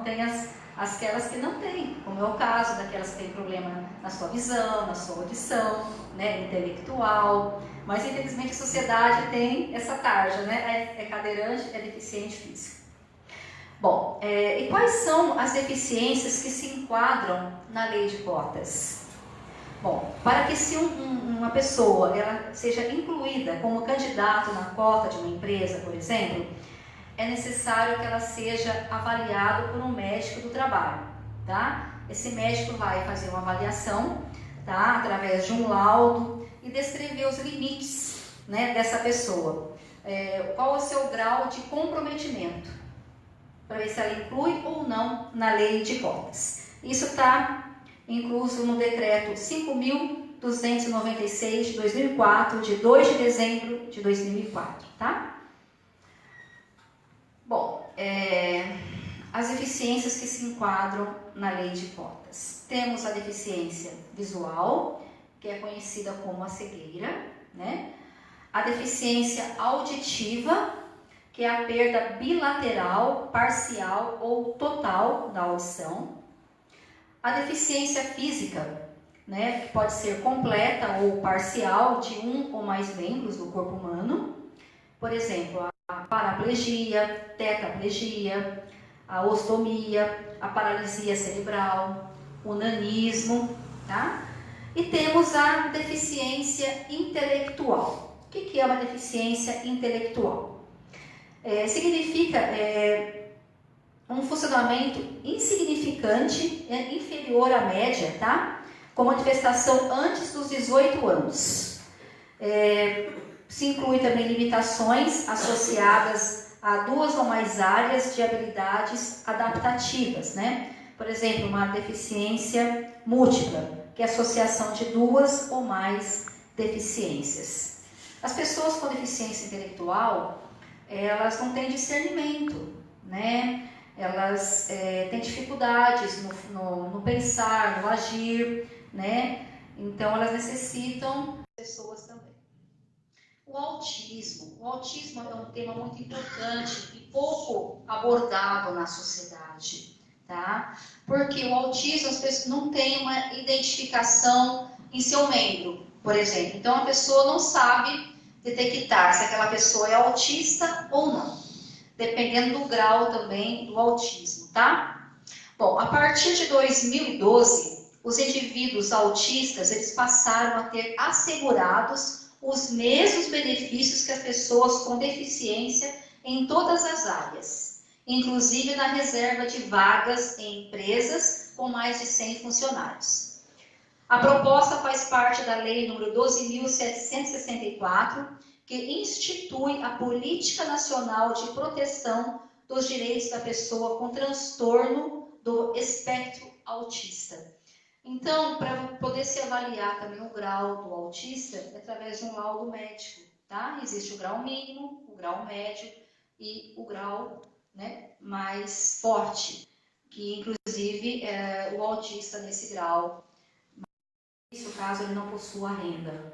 tem aquelas que não têm, como é o caso daquelas que têm problema na sua visão, na sua audição, intelectual. Mas infelizmente a sociedade tem essa tarja, é cadeirante, é deficiente físico. Bom, e quais são as deficiências que se enquadram na lei de cotas? Bom, para que se uma pessoa ela seja incluída como candidato na cota de uma empresa, por exemplo, é necessário que ela seja avaliada por um médico do trabalho, tá? Esse médico vai fazer uma avaliação, tá? Através de um laudo e descrever os limites, dessa pessoa. Qual é o seu grau de comprometimento, para ver se ela inclui ou não na lei de cotas. Isso está incluso no decreto 5.296 de 2004, de 2 de dezembro de 2004, tá? Bom, as deficiências que se enquadram na lei de cotas. Temos a deficiência visual, que é conhecida como a cegueira, A deficiência auditiva, que é a perda bilateral, parcial ou total da audição. A deficiência física, que pode ser completa ou parcial de um ou mais membros do corpo humano. Por exemplo, a paraplegia, tetraplegia, a ostomia, a paralisia cerebral, o nanismo, tá? E temos a deficiência intelectual. O que é uma deficiência intelectual? Significa um funcionamento insignificante, inferior à média, tá? Com manifestação antes dos 18 anos. Se inclui também limitações associadas a 2 ou mais áreas de habilidades adaptativas, Por exemplo, uma deficiência múltipla, que é a associação de 2 ou mais deficiências. As pessoas com deficiência intelectual, elas não têm discernimento, Elas têm dificuldades no pensar, no agir, Então, elas necessitam pessoas também. O autismo é um tema muito importante e pouco abordado na sociedade, tá? Porque o autismo, as pessoas não têm uma identificação em seu membro, por exemplo. Então, a pessoa não sabe detectar se aquela pessoa é autista ou não, dependendo do grau também do autismo, tá? Bom, a partir de 2012, os indivíduos autistas, eles passaram a ter assegurados os mesmos benefícios que as pessoas com deficiência em todas as áreas, inclusive na reserva de vagas em empresas com mais de 100 funcionários. A proposta faz parte da Lei nº 12.764, que institui a Política Nacional de Proteção dos Direitos da Pessoa com Transtorno do Espectro Autista. Então, para poder se avaliar também o grau do autista, é através de um laudo médico, tá? Existe o grau mínimo, o grau médio e o grau, né, mais forte, que inclusive o autista nesse grau, no caso ele não possua renda.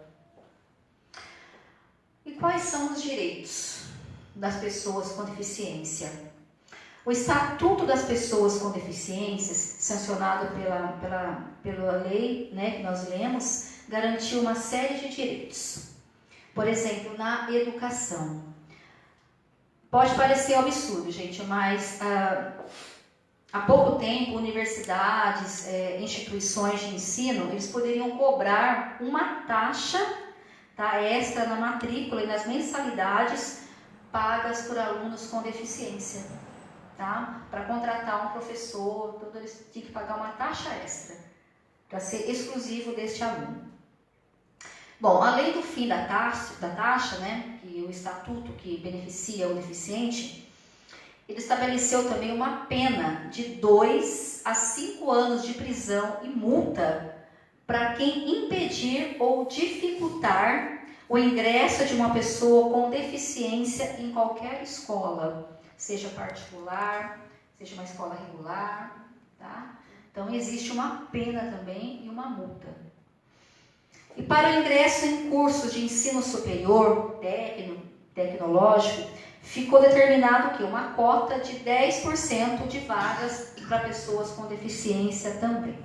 E quais são os direitos das pessoas com deficiência? O Estatuto das Pessoas com Deficiências, sancionado pela lei, né, que nós lemos, garantiu uma série de direitos. Por exemplo, na educação. Pode parecer um absurdo, gente, mas há pouco tempo, universidades, instituições de ensino, eles poderiam cobrar uma taxa, tá, extra na matrícula e nas mensalidades pagas por alunos com deficiência. Tá? Para contratar um professor, então eles tinham que pagar uma taxa extra para ser exclusivo deste aluno. Bom, além do fim da taxa, né, que o estatuto que beneficia o deficiente, ele estabeleceu também uma pena de 2 a 5 anos de prisão e multa para quem impedir ou dificultar o ingresso de uma pessoa com deficiência em qualquer escola, seja particular, seja uma escola regular, tá? Então, existe uma pena também e uma multa. E para o ingresso em cursos de ensino superior, tecnológico, ficou determinado o quê? Uma cota de 10% de vagas para pessoas com deficiência também.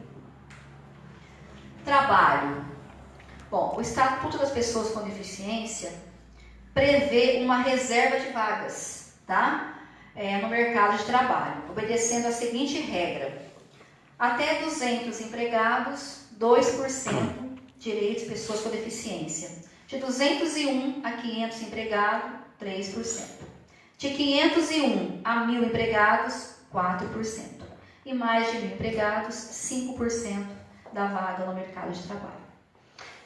Trabalho. Bom, o Estatuto das Pessoas com Deficiência prevê uma reserva de vagas, tá? No mercado de trabalho, obedecendo a seguinte regra: até 200 empregados, 2% direitos de pessoas com deficiência. De 201 a 500 empregados, 3%. De 501 a 1.000 empregados, 4%. E mais de 1.000 empregados, 5% da vaga no mercado de trabalho.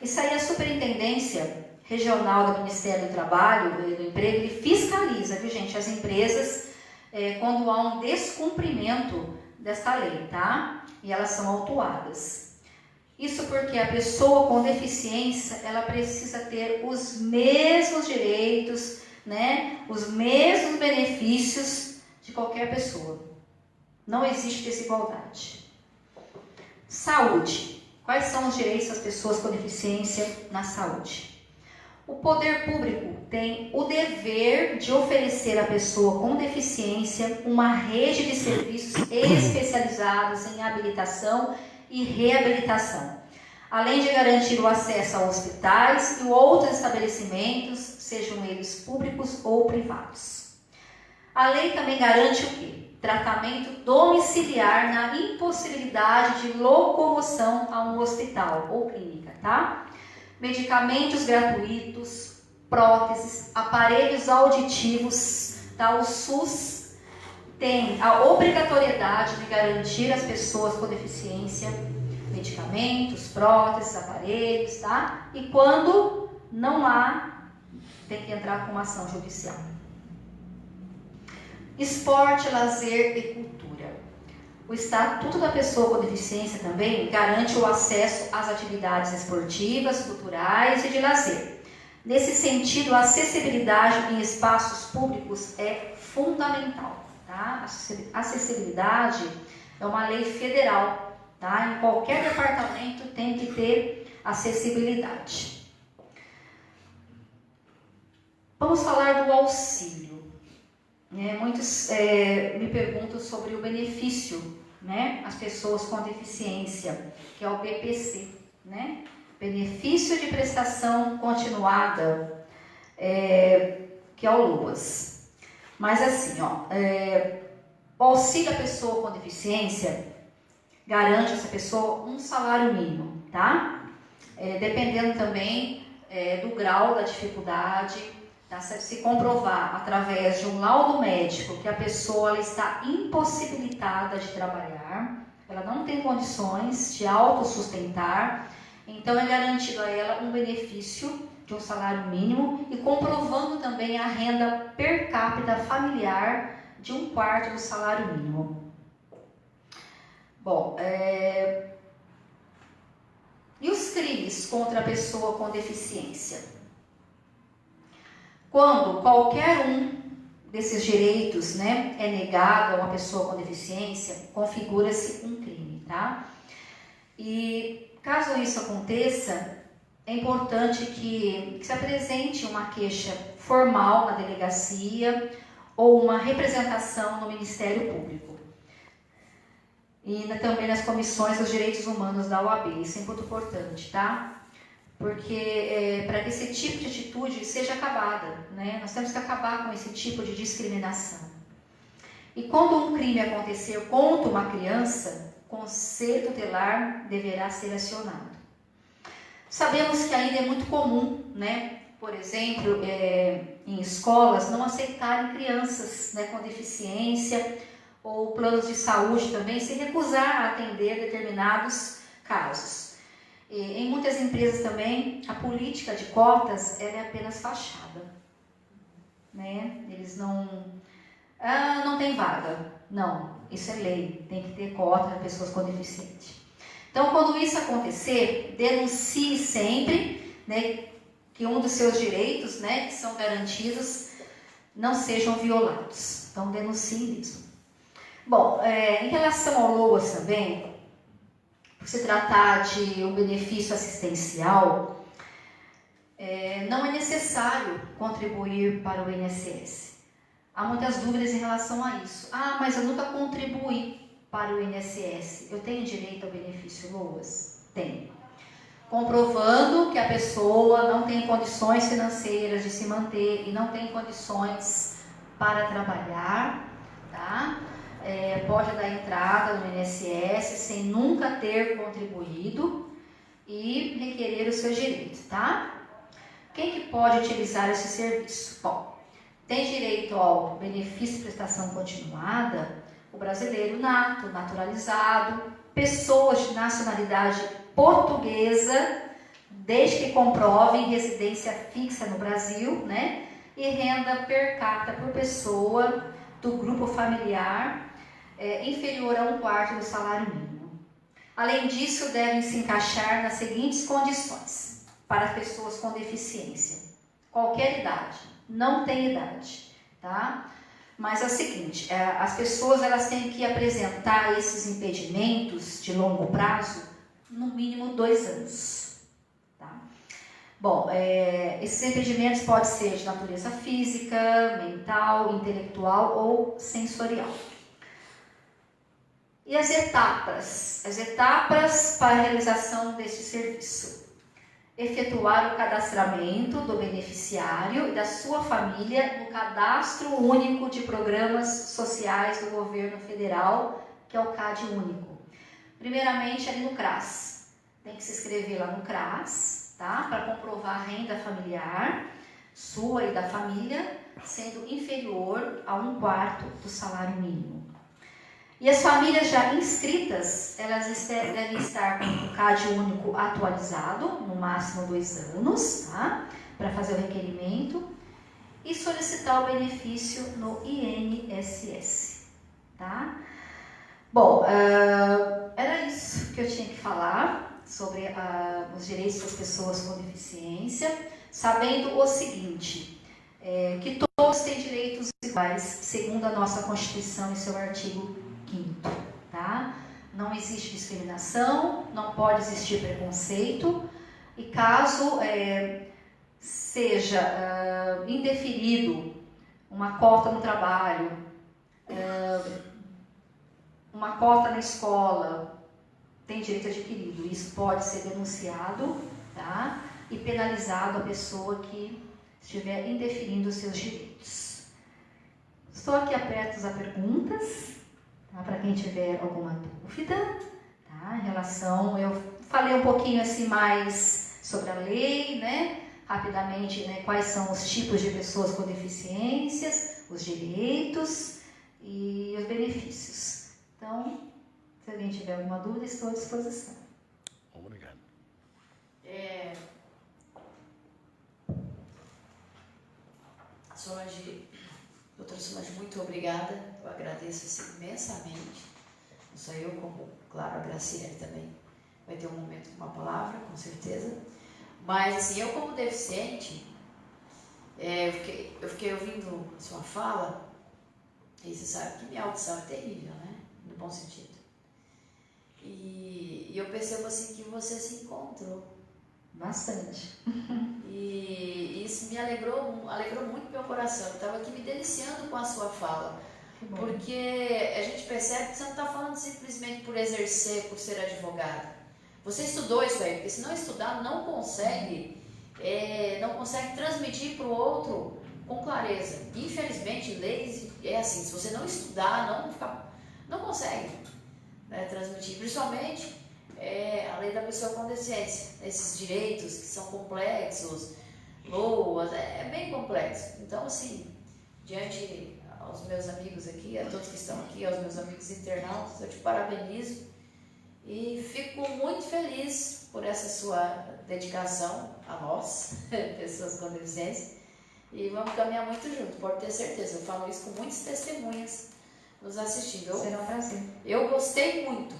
Isso aí, a Superintendência Regional do Ministério do Trabalho, do Emprego, ele fiscaliza, viu, gente, as empresas quando há um descumprimento desta lei, tá? E elas são autuadas. Isso porque a pessoa com deficiência, ela precisa ter os mesmos direitos, né? Os mesmos benefícios de qualquer pessoa. Não existe desigualdade. Saúde. Quais são os direitos das pessoas com deficiência na saúde? O poder público tem o dever de oferecer à pessoa com deficiência uma rede de serviços especializados em habilitação e reabilitação, além de garantir o acesso a hospitais e outros estabelecimentos, sejam eles públicos ou privados. A lei também garante o quê? Tratamento domiciliar na impossibilidade de locomoção a um hospital ou clínica, tá? Medicamentos gratuitos, próteses, aparelhos auditivos, tá? O SUS tem a obrigatoriedade de garantir às pessoas com deficiência medicamentos, próteses, aparelhos, tá? E quando não há, tem que entrar com uma ação judicial. Esporte, lazer e cultura. O Estatuto da Pessoa com Deficiência também garante o acesso às atividades esportivas, culturais e de lazer. Nesse sentido, a acessibilidade em espaços públicos é fundamental, tá? A acessibilidade é uma lei federal, tá? Em qualquer departamento tem que ter acessibilidade. Vamos falar do auxílio. Muitos me perguntam sobre o benefício, às pessoas com deficiência, que é o BPC, Benefício de Prestação Continuada, que é o LOAS. Mas assim, o auxílio à pessoa com deficiência garante a essa pessoa um salário mínimo, tá? Dependendo também do grau da dificuldade, tá? Se comprovar através de um laudo médico que a pessoa ela está impossibilitada de trabalhar, ela não tem condições de autossustentar, então é garantido a ela um benefício de um salário mínimo e comprovando também a renda per capita familiar de 1/4 do salário mínimo. Bom, e os crimes contra a pessoa com deficiência? Quando qualquer um desses direitos, é negado a uma pessoa com deficiência, configura-se um crime, tá? E caso isso aconteça, é importante que se apresente uma queixa formal na delegacia ou uma representação no Ministério Público. E também nas comissões dos direitos humanos da OAB, isso é muito importante, tá? Porque para que esse tipo de atitude seja acabada, nós temos que acabar com esse tipo de discriminação. E quando um crime acontecer contra uma criança, o Conselho Tutelar deverá ser acionado. Sabemos que ainda é muito comum, por exemplo, em escolas, não aceitarem crianças com deficiência ou planos de saúde também, se recusar a atender determinados casos. Em muitas empresas também, a política de cotas ela é apenas fachada. Eles não tem vaga. Não, isso é lei, tem que ter cota para pessoas com deficiência. Então, quando isso acontecer, denuncie sempre que um dos seus direitos, que são garantidos, não sejam violados. Então, denuncie isso. Bom, em relação ao LOAS também, por se tratar de um benefício assistencial, não é necessário contribuir para o INSS. Há muitas dúvidas em relação a isso. Mas eu nunca contribuí para o INSS. Eu tenho direito ao benefício LOAS? Tenho. Comprovando que a pessoa não tem condições financeiras de se manter e não tem condições para trabalhar, tá? Pode dar entrada no INSS sem nunca ter contribuído e requerer os seus direitos, tá? Quem que pode utilizar esse serviço? Bom, tem direito ao benefício de prestação continuada o brasileiro nato, naturalizado, pessoas de nacionalidade portuguesa, desde que comprovem residência fixa no Brasil, e renda per capita por pessoa do grupo familiar inferior a 1/4 do salário mínimo. Além disso, devem se encaixar nas seguintes condições para pessoas com deficiência. Qualquer idade, não tem idade, tá? Mas é o seguinte, as pessoas elas têm que apresentar esses impedimentos de longo prazo no mínimo 2 anos. Tá? Bom, esses impedimentos podem ser de natureza física, mental, intelectual ou sensorial. E as etapas? As etapas para a realização deste serviço. Efetuar o cadastramento do beneficiário e da sua família no Cadastro Único de Programas Sociais do Governo Federal, que é o CAD Único. Primeiramente, ali no CRAS. Tem que se inscrever lá no CRAS, tá? Para comprovar a renda familiar, sua e da família, sendo inferior a 1/4 do salário mínimo. E as famílias já inscritas, elas devem estar com o CAD único atualizado, no máximo 2 anos, tá? Para fazer o requerimento e solicitar o benefício no INSS, tá? Bom, era isso que eu tinha que falar sobre os direitos das pessoas com deficiência, sabendo o seguinte, que todos têm direitos iguais, segundo a nossa Constituição e seu artigo 5º, tá? Não existe discriminação, não pode existir preconceito, E caso seja indeferido uma cota no trabalho, uma cota na escola, tem direito adquirido. Isso pode ser denunciado, tá? E penalizado a pessoa que estiver indeferindo os seus direitos. Estou aqui abertos a perguntas, tá? Para quem tiver alguma dúvida, tá? Em relação, eu falei um pouquinho assim mais sobre a lei, né? Rapidamente, né? Quais são os tipos de pessoas com deficiências, os direitos e os benefícios. Então, se alguém tiver alguma dúvida, estou à disposição. Obrigado. Solange, doutora Solange, muito obrigada. Eu agradeço assim, imensamente. Não só eu, como, claro, a Graciele também vai ter um momento com uma palavra, com certeza. Mas, assim, eu como deficiente, eu fiquei ouvindo a sua fala, e você sabe que minha audição é terrível, né? No bom sentido. E eu percebo, assim, que você se encontrou. Bastante. E isso me alegrou muito meu coração. Eu estava aqui me deliciando com a sua fala. Porque a gente percebe que você não está falando simplesmente por exercer, por ser advogado. Você estudou isso aí, porque se não estudar, não consegue transmitir para o outro com clareza. Infelizmente, leis é assim, se você não estudar, não consegue, né, transmitir. Principalmente a lei da pessoa com deficiência, esses direitos que são complexos, loas, é bem complexo. Então, assim, diante aos meus amigos aqui, a todos que estão aqui, aos meus amigos internautas, eu te parabenizo e fico muito feliz por essa sua dedicação a nós, pessoas com deficiência, e vamos caminhar muito junto, pode ter certeza. Eu falo isso com muitas testemunhas nos assistindo. Será um prazer. Eu gostei muito,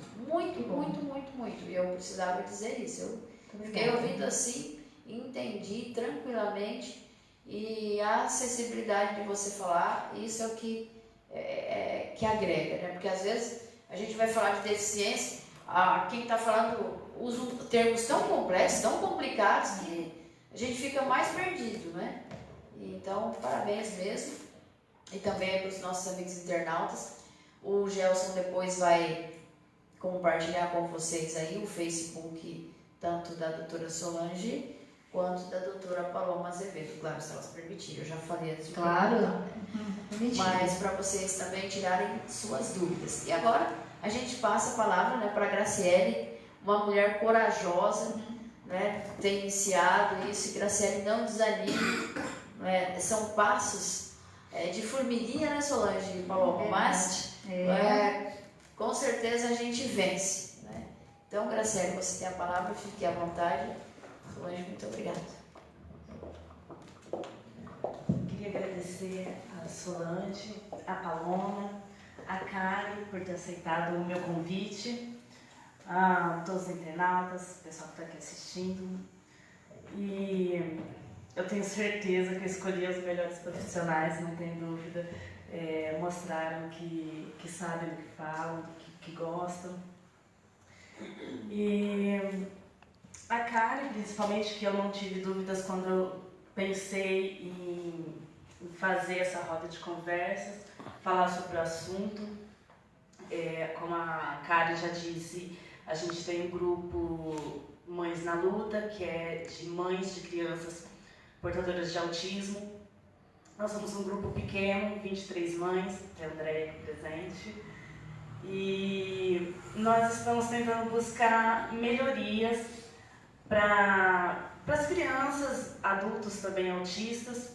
e eu precisava dizer isso. Eu fiquei ouvindo assim, entendi tranquilamente, e a acessibilidade de você falar, isso é o que agrega, né? Porque às vezes a gente vai falar de deficiência, quem está falando usa termos tão complexos, tão complicados, que a gente fica mais perdido, né? Então, parabéns mesmo. E também para os nossos amigos internautas. O Gelson depois vai compartilhar com vocês aí o Facebook, tanto da doutora Solange quanto da doutora Paloma Azevedo. Claro, se elas permitirem, eu já falei antes de Claro. mas para vocês também tirarem suas dúvidas. E agora a gente passa a palavra, né, para a Graciele, uma mulher corajosa, né, ter iniciado isso. E Graciele, não desanime, né, são passos de formiguinha, né, Solange e Paloma? Mas com certeza a gente vence, né? Então, Graciele, você tem a palavra, fique à vontade. Solange, muito obrigada. Queria agradecer a Solange, a Paloma, a Kari por ter aceitado o meu convite, a todos os internautas, o pessoal que está aqui assistindo. E eu tenho certeza que eu escolhi os melhores profissionais, não tem dúvida. Mostraram que sabem do que falam, que gostam. E a Kari, principalmente, que eu não tive dúvidas quando eu pensei em fazer essa roda de conversas, falar sobre o assunto. Como a Kari já disse, a gente tem um grupo Mães na Luta, que é de mães de crianças portadoras de autismo. Nós somos um grupo pequeno, 23 mães, tem a Andréia aqui presente, e nós estamos tentando buscar melhorias para as crianças, adultos também autistas,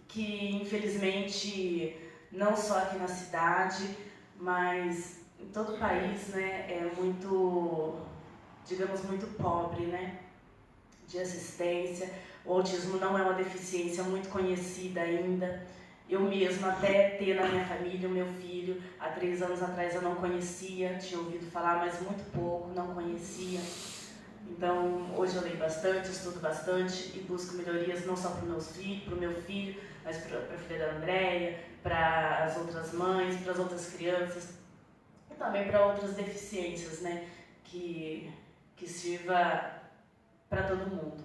que infelizmente, não só aqui na cidade, mas em todo o país, né, é muito, digamos, muito pobre, né, de assistência. O autismo não é uma deficiência muito conhecida ainda. Eu mesma, até ter na minha família o meu filho, há 3 anos atrás eu não conhecia, tinha ouvido falar, mas muito pouco, não conhecia. Então, hoje eu leio bastante, estudo bastante e busco melhorias não só para o meu filho, mas para a filha da Andréia, para as outras mães, para as outras crianças e também para outras deficiências, né? Que sirva para todo mundo.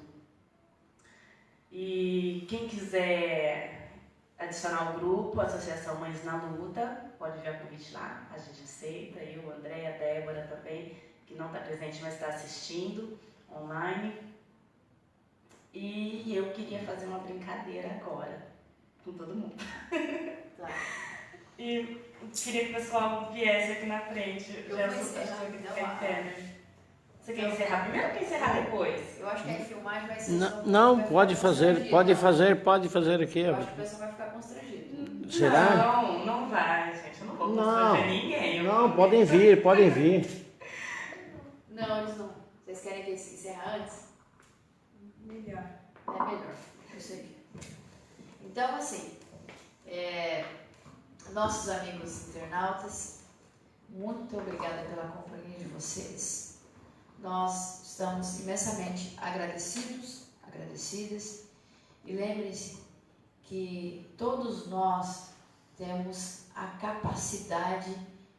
E quem quiser adicionar o grupo, a Associação Mães na Luta, pode ver o convite lá, a gente aceita, eu, André, a Débora também, que não está presente, mas está assistindo online. E eu queria fazer uma brincadeira agora, com todo mundo. Tá. E queria que o pessoal viesse aqui na frente. Eu vou encerrar, então, Você quer encerrar primeiro ou quer encerrar depois? Eu acho que a filmagem vai ser Não, pode fazer, pode fazer aqui. Eu acho que o pessoal vai ficar constrangido. Será? Não vai, gente. Eu não vou Não. constranger ninguém. Não, podem vir. Não, eles não. Vocês querem que eles encerrar antes? Melhor. É melhor, eu sei. Então, assim, nossos amigos internautas, muito obrigada pela companhia de vocês. Nós estamos imensamente agradecidas, e lembrem-se que todos nós temos a capacidade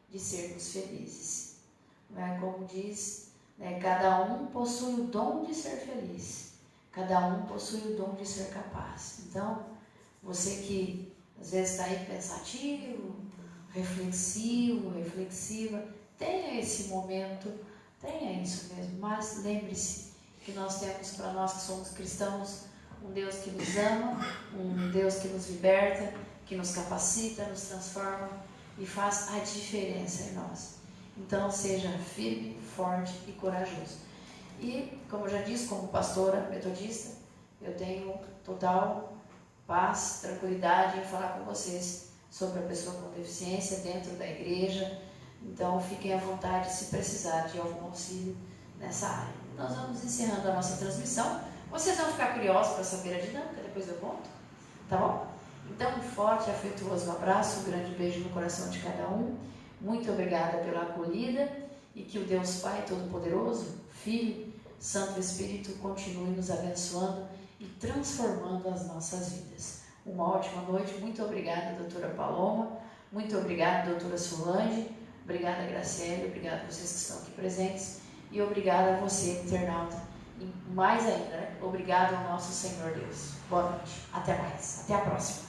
de sermos felizes. Não é? Como diz, né, cada um possui o dom de ser feliz. Cada um possui o dom de ser capaz. Então, você que às vezes está aí pensativo, reflexiva, tenha esse momento, tenha isso mesmo. Mas lembre-se que nós temos, para nós que somos cristãos, um Deus que nos ama, um Deus que nos liberta, que nos capacita, nos transforma e faz a diferença em nós. Então, seja firme, forte e corajoso. E, como eu já disse, como pastora metodista, eu tenho total paz, tranquilidade em falar com vocês sobre a pessoa com deficiência dentro da igreja. Então, fiquem à vontade se precisar de algum auxílio nessa área. Nós vamos encerrando a nossa transmissão. Vocês vão ficar curiosos para saber a dinâmica, depois eu conto, tá bom? Então, um forte e afetuoso abraço, um grande beijo no coração de cada um. Muito obrigada pela acolhida e que o Deus Pai Todo-Poderoso, Filho, Santo Espírito continue nos abençoando e transformando as nossas vidas. Uma ótima noite. Muito obrigada, doutora Paloma. Muito obrigada, doutora Solange. Obrigada, Graciele. Obrigada a vocês que estão aqui presentes. E obrigada a você, internauta. E mais ainda, né? Obrigado ao nosso Senhor Deus. Boa noite. Até mais. Até a próxima.